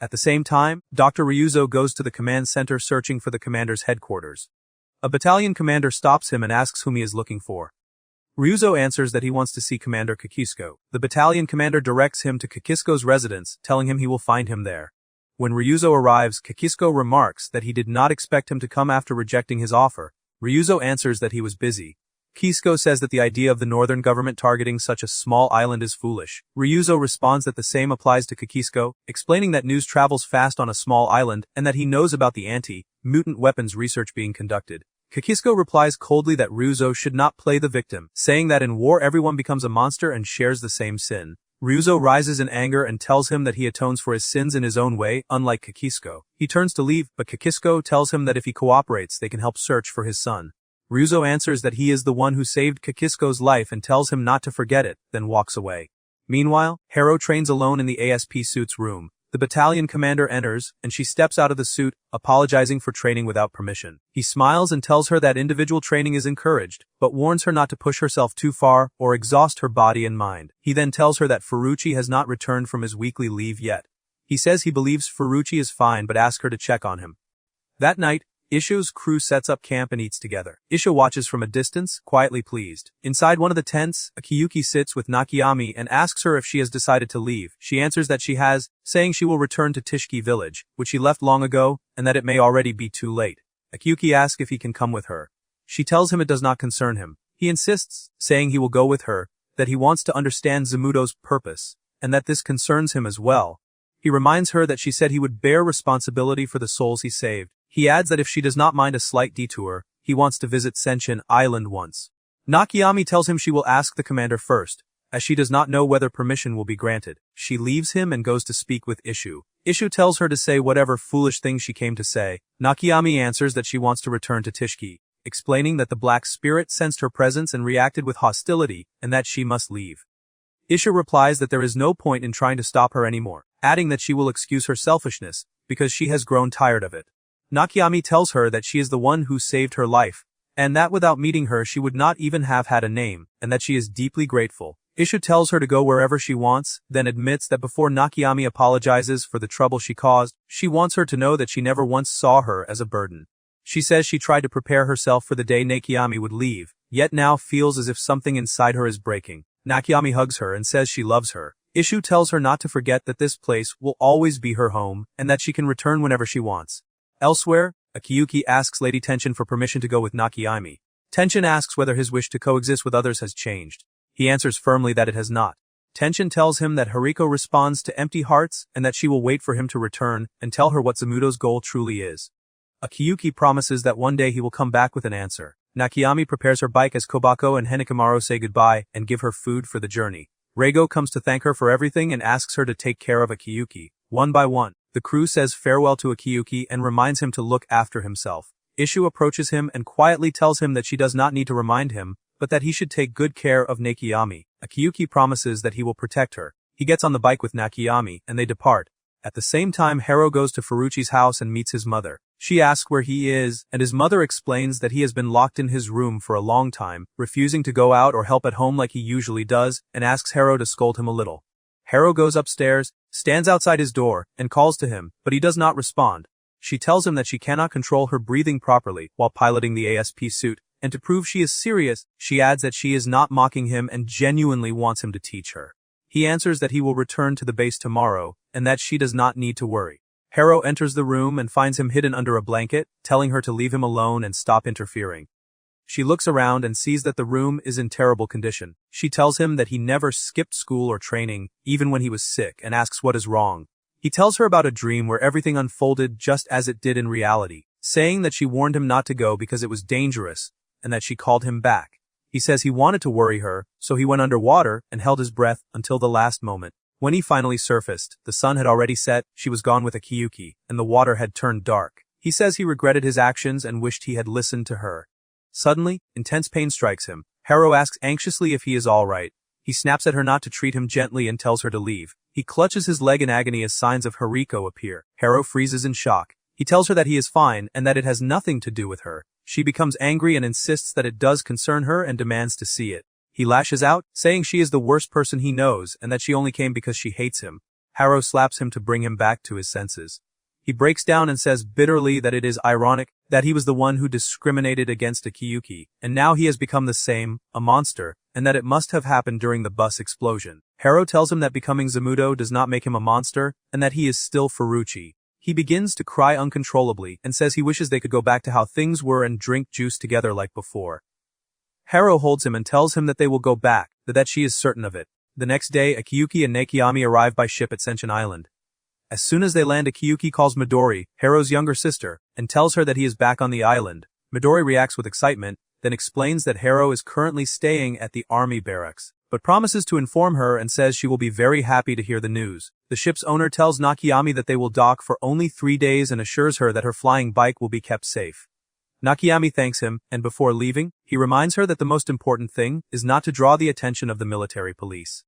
At the same time, Dr. Ryuzo goes to the command center searching for the commander's headquarters. A battalion commander stops him and asks whom he is looking for. Ryuzo answers that he wants to see Commander Kisco. The battalion commander directs him to Kisco's residence, telling him he will find him there. When Ryuzo arrives, Kisco remarks that he did not expect him to come after rejecting his offer. Ryuzo answers that he was busy. Kisco says that the idea of the northern government targeting such a small island is foolish. Ryuzo responds that the same applies to Kisco, explaining that news travels fast on a small island and that he knows about the anti-mutant weapons research being conducted. Kisco replies coldly that Ryuzo should not play the victim, saying that in war everyone becomes a monster and shares the same sin. Ryuzo rises in anger and tells him that he atones for his sins in his own way, unlike Kisco. He turns to leave, but Kisco tells him that if he cooperates they can help search for his son. Ryuzo answers that he is the one who saved Kisco's life and tells him not to forget it, then walks away. Meanwhile, Harrow trains alone in the ASP suit's room. The battalion commander enters, and she steps out of the suit, apologizing for training without permission. He smiles and tells her that individual training is encouraged, but warns her not to push herself too far or exhaust her body and mind. He then tells her that Furucci has not returned from his weekly leave yet. He says he believes Furucci is fine but asks her to check on him. That night, Isho's crew sets up camp and eats together. Isho watches from a distance, quietly pleased. Inside one of the tents, Akiyuki sits with Nakiami and asks her if she has decided to leave. She answers that she has, saying she will return to Tishki village, which she left long ago, and that it may already be too late. Akiyuki asks if he can come with her. She tells him it does not concern him. He insists, saying he will go with her, that he wants to understand Zamudo's purpose, and that this concerns him as well. He reminds her that she said he would bear responsibility for the souls he saved. He adds that if she does not mind a slight detour, he wants to visit Senshin Island once. Nakiami tells him she will ask the commander first, as she does not know whether permission will be granted. She leaves him and goes to speak with Isho. Isho tells her to say whatever foolish thing she came to say. Nakiami answers that she wants to return to Tishki, explaining that the black spirit sensed her presence and reacted with hostility, and that she must leave. Isho replies that there is no point in trying to stop her anymore, adding that she will excuse her selfishness, because she has grown tired of it. Nakiami tells her that she is the one who saved her life, and that without meeting her she would not even have had a name, and that she is deeply grateful. Isho tells her to go wherever she wants, then admits that before Nakiami apologizes for the trouble she caused, she wants her to know that she never once saw her as a burden. She says she tried to prepare herself for the day Nakiami would leave, yet now feels as if something inside her is breaking. Nakiami hugs her and says she loves her. Isho tells her not to forget that this place will always be her home, and that she can return whenever she wants. Elsewhere, Akiyuki asks Lady Tenshin for permission to go with Nakiami. Tenshin asks whether his wish to coexist with others has changed. He answers firmly that it has not. Tenshin tells him that Hariko responds to empty hearts and that she will wait for him to return and tell her what Zamudo's goal truly is. Akiyuki promises that one day he will come back with an answer. Nakiami prepares her bike as Kobako and Henekamaru say goodbye and give her food for the journey. Rego comes to thank her for everything and asks her to take care of Akiyuki. One by one, the crew says farewell to Akiyuki and reminds him to look after himself. Isho approaches him and quietly tells him that she does not need to remind him, but that he should take good care of Nakiami. Akiyuki promises that he will protect her. He gets on the bike with Nakiami, and they depart. At the same time, Harrow goes to Furucci's house and meets his mother. She asks where he is, and his mother explains that he has been locked in his room for a long time, refusing to go out or help at home like he usually does, and asks Harrow to scold him a little. Harrow goes upstairs, stands outside his door, and calls to him, but he does not respond. She tells him that she cannot control her breathing properly while piloting the ASP suit, and to prove she is serious, she adds that she is not mocking him and genuinely wants him to teach her. He answers that he will return to the base tomorrow, and that she does not need to worry. Harrow enters the room and finds him hidden under a blanket, telling her to leave him alone and stop interfering. She looks around and sees that the room is in terrible condition. She tells him that he never skipped school or training, even when he was sick, and asks what is wrong. He tells her about a dream where everything unfolded just as it did in reality, saying that she warned him not to go because it was dangerous, and that she called him back. He says he wanted to worry her, so he went underwater and held his breath until the last moment. When he finally surfaced, the sun had already set, she was gone with Akiyuki, and the water had turned dark. He says he regretted his actions and wished he had listened to her. Suddenly, intense pain strikes him. Harrow asks anxiously if he is all right. He snaps at her not to treat him gently and tells her to leave. He clutches his leg in agony as signs of Hariko appear. Harrow freezes in shock. He tells her that he is fine and that it has nothing to do with her. She becomes angry and insists that it does concern her and demands to see it. He lashes out, saying she is the worst person he knows and that she only came because she hates him. Harrow slaps him to bring him back to his senses. He breaks down and says bitterly that it is ironic that he was the one who discriminated against Akiyuki, and now he has become the same, a monster, and that it must have happened during the bus explosion. Harrow tells him that becoming Zamudo does not make him a monster, and that he is still Furucci. He begins to cry uncontrollably and says he wishes they could go back to how things were and drink juice together like before. Harrow holds him and tells him that they will go back, that she is certain of it. The next day, Akiyuki and Nakiami arrive by ship at Senshin Island. As soon as they land, Akiyuki calls Midori, Harrow's younger sister, and tells her that he is back on the island. Midori reacts with excitement, then explains that Harrow is currently staying at the army barracks, but promises to inform her and says she will be very happy to hear the news. The ship's owner tells Nakiami that they will dock for only 3 days and assures her that her flying bike will be kept safe. Nakiami thanks him, and before leaving, he reminds her that the most important thing is not to draw the attention of the military police.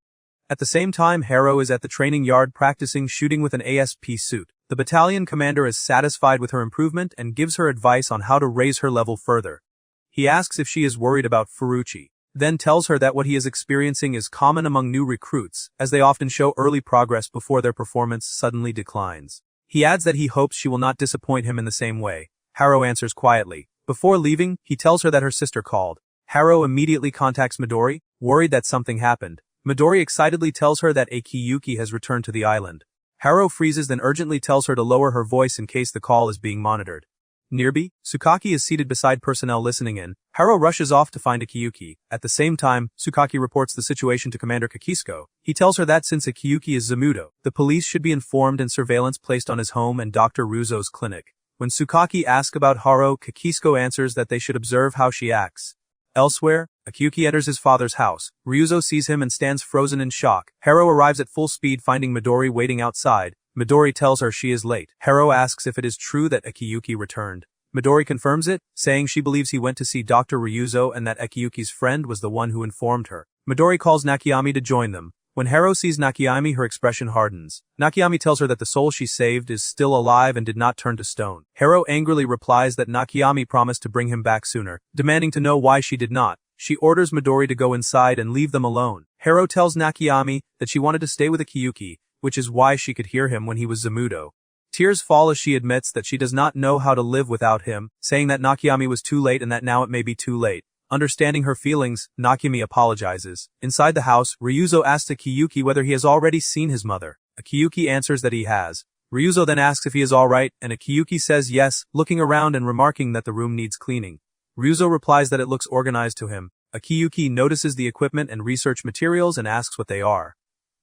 At the same time, Harrow is at the training yard practicing shooting with an ASP suit. The battalion commander is satisfied with her improvement and gives her advice on how to raise her level further. He asks if she is worried about Furucci, then tells her that what he is experiencing is common among new recruits, as they often show early progress before their performance suddenly declines. He adds that he hopes she will not disappoint him in the same way. Harrow answers quietly. Before leaving, he tells her that her sister called. Harrow immediately contacts Midori, worried that something happened. Midori excitedly tells her that Akiyuki has returned to the island. Harrow freezes, then urgently tells her to lower her voice in case the call is being monitored. Nearby, Tsukaki is seated beside personnel listening in. Harrow rushes off to find Akiyuki. At the same time, Tsukaki reports the situation to Commander Kisco. He tells her that since Akiyuki is Zamudo, the police should be informed and surveillance placed on his home and Dr. Ryuzo's clinic. When Tsukaki asks about Harrow, Kisco answers that they should observe how she acts. Elsewhere, Akiyuki enters his father's house. Ryuzo sees him and stands frozen in shock. Harrow arrives at full speed, finding Midori waiting outside. Midori tells her she is late. Harrow asks if it is true that Akiyuki returned. Midori confirms it, saying she believes he went to see Dr. Ryuzo and that Akiyuki's friend was the one who informed her. Midori calls Nakiami to join them. When Harrow sees Nakiami, her expression hardens. Nakiami tells her that the soul she saved is still alive and did not turn to stone. Harrow angrily replies that Nakiami promised to bring him back sooner, demanding to know why she did not. She orders Midori to go inside and leave them alone. Harrow tells Nakiami that she wanted to stay with Akiyuki, which is why she could hear him when he was Zamudo. Tears fall as she admits that she does not know how to live without him, saying that Nakiami was too late and that now it may be too late. Understanding her feelings, Nakiami apologizes. Inside the house, Ryuzo asks Akiyuki whether he has already seen his mother. Akiyuki answers that he has. Ryuzo then asks if he is alright, and Akiyuki says yes, looking around and remarking that the room needs cleaning. Ryuzo replies that it looks organized to him. Akiyuki notices the equipment and research materials and asks what they are.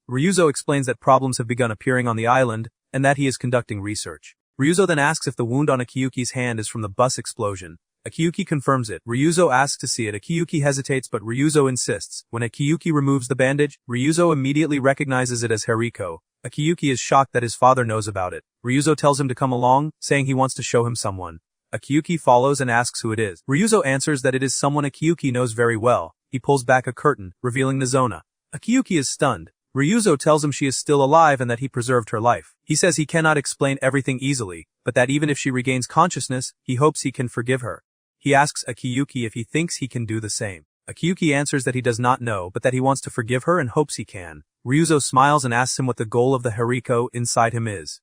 Ryuzo explains that problems have begun appearing on the island, and that he is conducting research. Ryuzo then asks if the wound on Akiyuki's hand is from the bus explosion. Akiyuki confirms it. Ryuzo asks to see it. Akiyuki hesitates, but Ryuzo insists. When Akiyuki removes the bandage, Ryuzo immediately recognizes it as Hariko. Akiyuki is shocked that his father knows about it. Ryuzo tells him to come along, saying he wants to show him someone. Akiyuki follows and asks who it is. Ryuzo answers that it is someone Akiyuki knows very well. He pulls back a curtain, revealing Nozona. Akiyuki is stunned. Ryuzo tells him she is still alive and that he preserved her life. He says he cannot explain everything easily, but that even if she regains consciousness, he hopes he can forgive her. He asks Akiyuki if he thinks he can do the same. Akiyuki answers that he does not know, but that he wants to forgive her and hopes he can. Ryuzo smiles and asks him what the goal of the Hariko inside him is.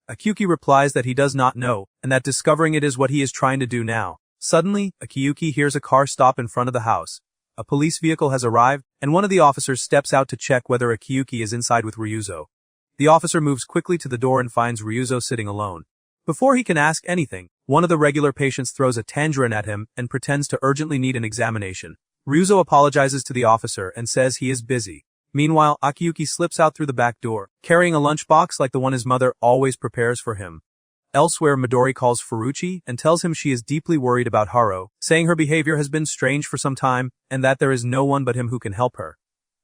Akiyuki replies that he does not know, and that discovering it is what he is trying to do now. Suddenly, Akiyuki hears a car stop in front of the house. A police vehicle has arrived, and one of the officers steps out to check whether Akiyuki is inside with Ryuzo. The officer moves quickly to the door and finds Ryuzo sitting alone. Before he can ask anything, one of the regular patients throws a tangerine at him and pretends to urgently need an examination. Ryuzo apologizes to the officer and says he is busy. Meanwhile, Akiyuki slips out through the back door, carrying a lunchbox like the one his mother always prepares for him. Elsewhere, Midori calls Furucci and tells him she is deeply worried about Harrow, saying her behavior has been strange for some time and that there is no one but him who can help her.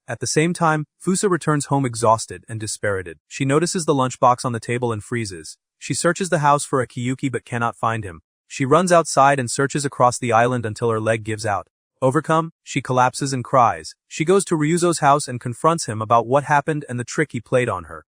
At the same time, Fusa returns home exhausted and dispirited. She notices the lunchbox on the table and freezes. She searches the house for Akiyuki but cannot find him. She runs outside and searches across the island until her leg gives out. Overcome, she collapses and cries. She goes to Ryuzo's house and confronts him about what happened and the trick he played on her.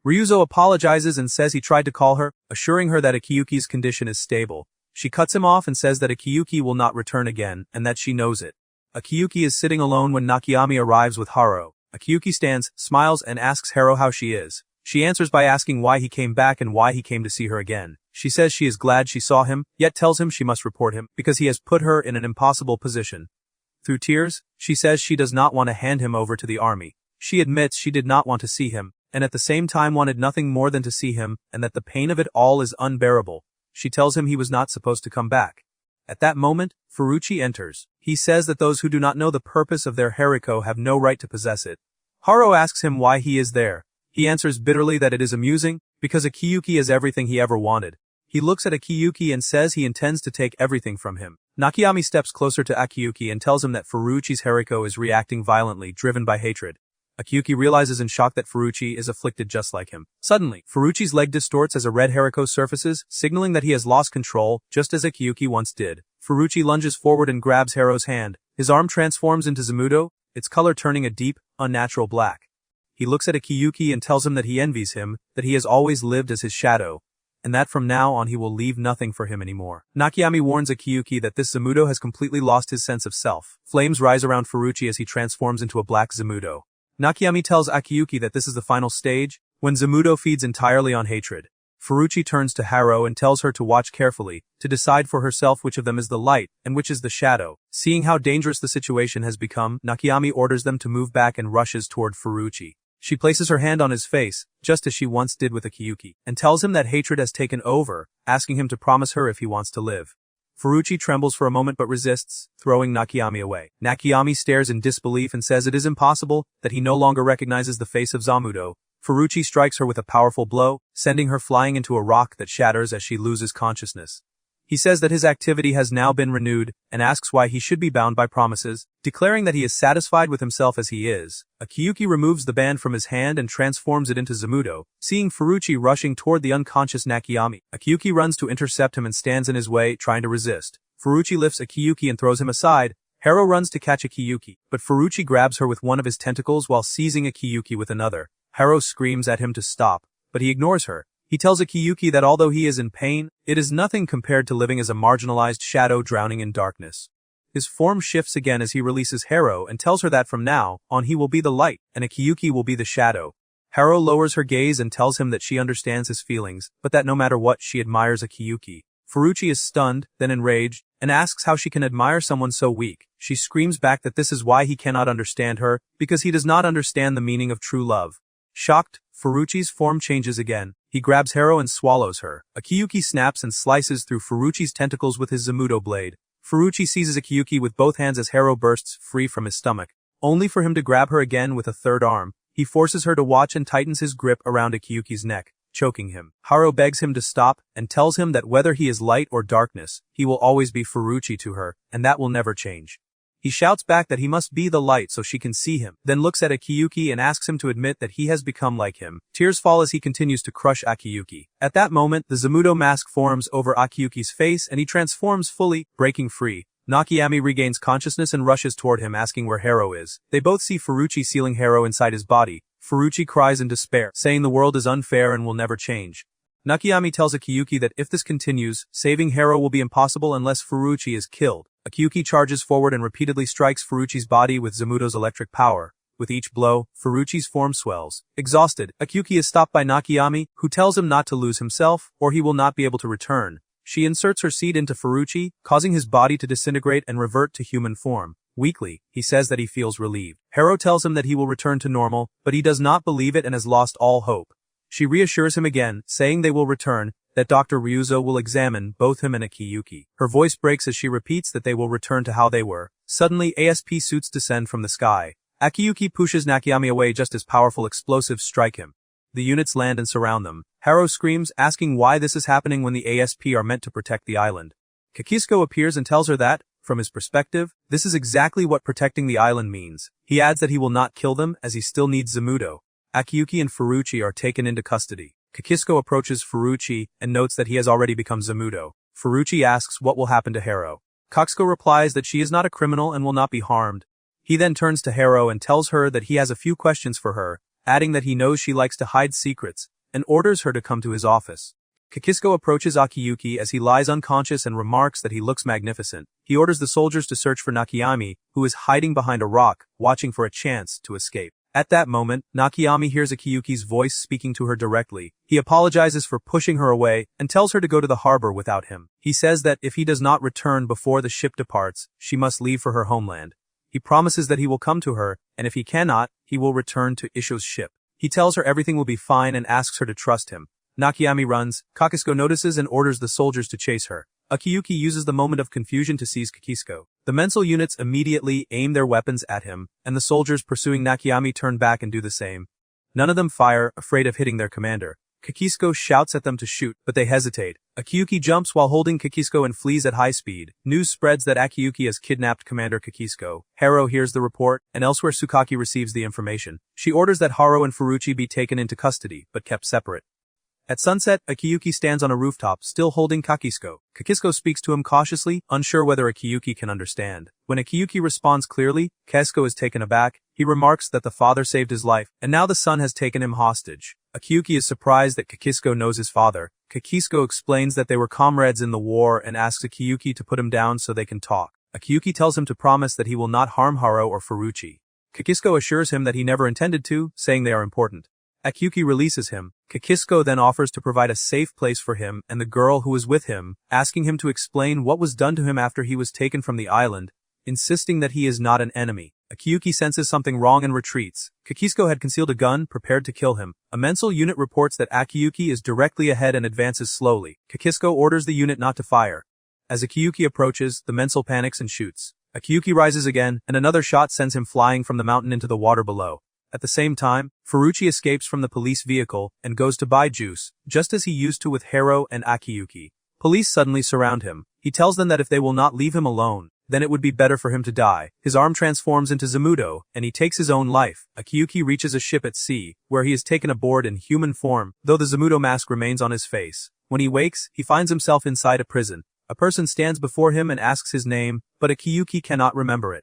Ryuzo apologizes and says he tried to call her, assuring her that Akiyuki's condition is stable. She cuts him off and says that Akiyuki will not return again, and that she knows it. Akiyuki is sitting alone when Nakiami arrives with Harrow. Akiyuki stands, smiles and asks Harrow how she is. She answers by asking why he came back and why he came to see her again. She says she is glad she saw him, yet tells him she must report him, because he has put her in an impossible position. Through tears, she says she does not want to hand him over to the army. She admits she did not want to see him, and at the same time wanted nothing more than to see him, and that the pain of it all is unbearable. She tells him he was not supposed to come back. At that moment, Furucci enters. He says that those who do not know the purpose of their Harrow have no right to possess it. Harrow asks him why he is there. He answers bitterly that it is amusing, because Akiyuki is everything he ever wanted. He looks at Akiyuki and says he intends to take everything from him. Nakiami steps closer to Akiyuki and tells him that Furucci's Harrow is reacting violently, driven by hatred. Akiyuki realizes in shock that Furucci is afflicted just like him. Suddenly, Furucci's leg distorts as a red Harrow surfaces, signaling that he has lost control, just as Akiyuki once did. Furucci lunges forward and grabs Harrow's hand. His arm transforms into Zamudo, its color turning a deep, unnatural black. He looks at Akiyuki and tells him that he envies him, that he has always lived as his shadow, and that from now on he will leave nothing for him anymore. Nakiami warns Akiyuki that this Zamudo has completely lost his sense of self. Flames rise around Furucci as he transforms into a black Zamudo. Nakiami tells Akiyuki that this is the final stage, when Zamudo feeds entirely on hatred. Furucci turns to Harrow and tells her to watch carefully, to decide for herself which of them is the light, and which is the shadow. Seeing how dangerous the situation has become, Nakiami orders them to move back and rushes toward Furucci. She places her hand on his face, just as she once did with Akiyuki, and tells him that hatred has taken over, asking him to promise her if he wants to live. Furucci trembles for a moment but resists, throwing Nakiami away. Nakiami stares in disbelief and says it is impossible, that he no longer recognizes the face of Zamudo. Furucci strikes her with a powerful blow, sending her flying into a rock that shatters as she loses consciousness. He says that his activity has now been renewed, and asks why he should be bound by promises, declaring that he is satisfied with himself as he is. Akiyuki removes the band from his hand and transforms it into Zamudo, seeing Furucci rushing toward the unconscious Nakiami. Akiyuki runs to intercept him and stands in his way, trying to resist. Furucci lifts Akiyuki and throws him aside. Harrow runs to catch Akiyuki, but Furucci grabs her with one of his tentacles while seizing Akiyuki with another. Harrow screams at him to stop, but he ignores her. He tells Akiyuki that although he is in pain, it is nothing compared to living as a marginalized shadow drowning in darkness. His form shifts again as he releases Harrow and tells her that from now on he will be the light, and Akiyuki will be the shadow. Harrow lowers her gaze and tells him that she understands his feelings, but that no matter what she admires Akiyuki. Furucci is stunned, then enraged, and asks how she can admire someone so weak. She screams back that this is why he cannot understand her, because he does not understand the meaning of true love. Shocked, Furucci's form changes again. He grabs Harrow and swallows her. Akiyuki snaps and slices through Furucci's tentacles with his Zamudo blade. Furucci seizes Akiyuki with both hands as Harrow bursts free from his stomach, only for him to grab her again with a third arm. He forces her to watch and tightens his grip around Akiyuki's neck, choking him. Harrow begs him to stop, and tells him that whether he is light or darkness, he will always be Furucci to her, and that will never change. He shouts back that he must be the light so she can see him, then looks at Akiyuki and asks him to admit that he has become like him. Tears fall as he continues to crush Akiyuki. At that moment, the Zamudo mask forms over Akiyuki's face and he transforms fully, breaking free. Nakiami regains consciousness and rushes toward him asking where Harrow is. They both see Furucci sealing Harrow inside his body. Furucci cries in despair, saying the world is unfair and will never change. Nakiami tells Akiyuki that if this continues, saving Harrow will be impossible unless Furucci is killed. Akiyuki charges forward and repeatedly strikes Furucci's body with Zamudo's electric power. With each blow, Furucci's form swells. Exhausted, Akiyuki is stopped by Nakiami, who tells him not to lose himself, or he will not be able to return. She inserts her seed into Furucci, causing his body to disintegrate and revert to human form. Weakly, he says that he feels relieved. Harrow tells him that he will return to normal, but he does not believe it and has lost all hope. She reassures him again, saying they will return, that Dr. Ryuzo will examine both him and Akiyuki. Her voice breaks as she repeats that they will return to how they were. Suddenly, ASP suits descend from the sky. Akiyuki pushes Nakiami away just as powerful explosives strike him. The units land and surround them. Harrow screams, asking why this is happening when the ASP are meant to protect the island. Kisco appears and tells her that, from his perspective, this is exactly what protecting the island means. He adds that he will not kill them as he still needs Zamudo. Akiyuki and Furucci are taken into custody. Kisco approaches Furucci and notes that he has already become Zamudo. Furucci asks what will happen to Harrow. Kisco replies that she is not a criminal and will not be harmed. He then turns to Harrow and tells her that he has a few questions for her, adding that he knows she likes to hide secrets, and orders her to come to his office. Kisco approaches Akiyuki as he lies unconscious and remarks that he looks magnificent. He orders the soldiers to search for Nakiami, who is hiding behind a rock, watching for a chance to escape. At that moment, Nakiami hears Akiyuki's voice speaking to her directly. He apologizes for pushing her away and tells her to go to the harbor without him. He says that if he does not return before the ship departs, she must leave for her homeland. He promises that he will come to her, and if he cannot, he will return to Isho's ship. He tells her everything will be fine and asks her to trust him. Nakiami runs. Kisco notices and orders the soldiers to chase her. Akiyuki uses the moment of confusion to seize Kisco. The mental units immediately aim their weapons at him, and the soldiers pursuing Nakiami turn back and do the same. None of them fire, afraid of hitting their commander. Kisco shouts at them to shoot, but they hesitate. Akiyuki jumps while holding Kisco and flees at high speed. News spreads that Akiyuki has kidnapped Commander Kisco. Harrow hears the report, and elsewhere Tsukaki receives the information. She orders that Harrow and Furucci be taken into custody, but kept separate. At sunset, Akiyuki stands on a rooftop, still holding Kisco. Kisco speaks to him cautiously, unsure whether Akiyuki can understand. When Akiyuki responds clearly, Kisco is taken aback. He remarks that the father saved his life, and now the son has taken him hostage. Akiyuki is surprised that Kisco knows his father. Kisco explains that they were comrades in the war and asks Akiyuki to put him down so they can talk. Akiyuki tells him to promise that he will not harm Harrow or Furucci. Kisco assures him that he never intended to, saying they are important. Akiyuki releases him. Kisco then offers to provide a safe place for him and the girl who is with him, asking him to explain what was done to him after he was taken from the island, insisting that he is not an enemy. Akiyuki senses something wrong and retreats. Kisco had concealed a gun, prepared to kill him. A mental unit reports that Akiyuki is directly ahead and advances slowly. Kisco orders the unit not to fire. As Akiyuki approaches, the mental panics and shoots. Akiyuki rises again, and another shot sends him flying from the mountain into the water below. At the same time, Furucci escapes from the police vehicle and goes to buy juice, just as he used to with Harrow and Akiyuki. Police suddenly surround him. He tells them that if they will not leave him alone, then it would be better for him to die. His arm transforms into Zamudo, and he takes his own life. Akiyuki reaches a ship at sea, where he is taken aboard in human form, though the Zamudo mask remains on his face. When he wakes, he finds himself inside a prison. A person stands before him and asks his name, but Akiyuki cannot remember it.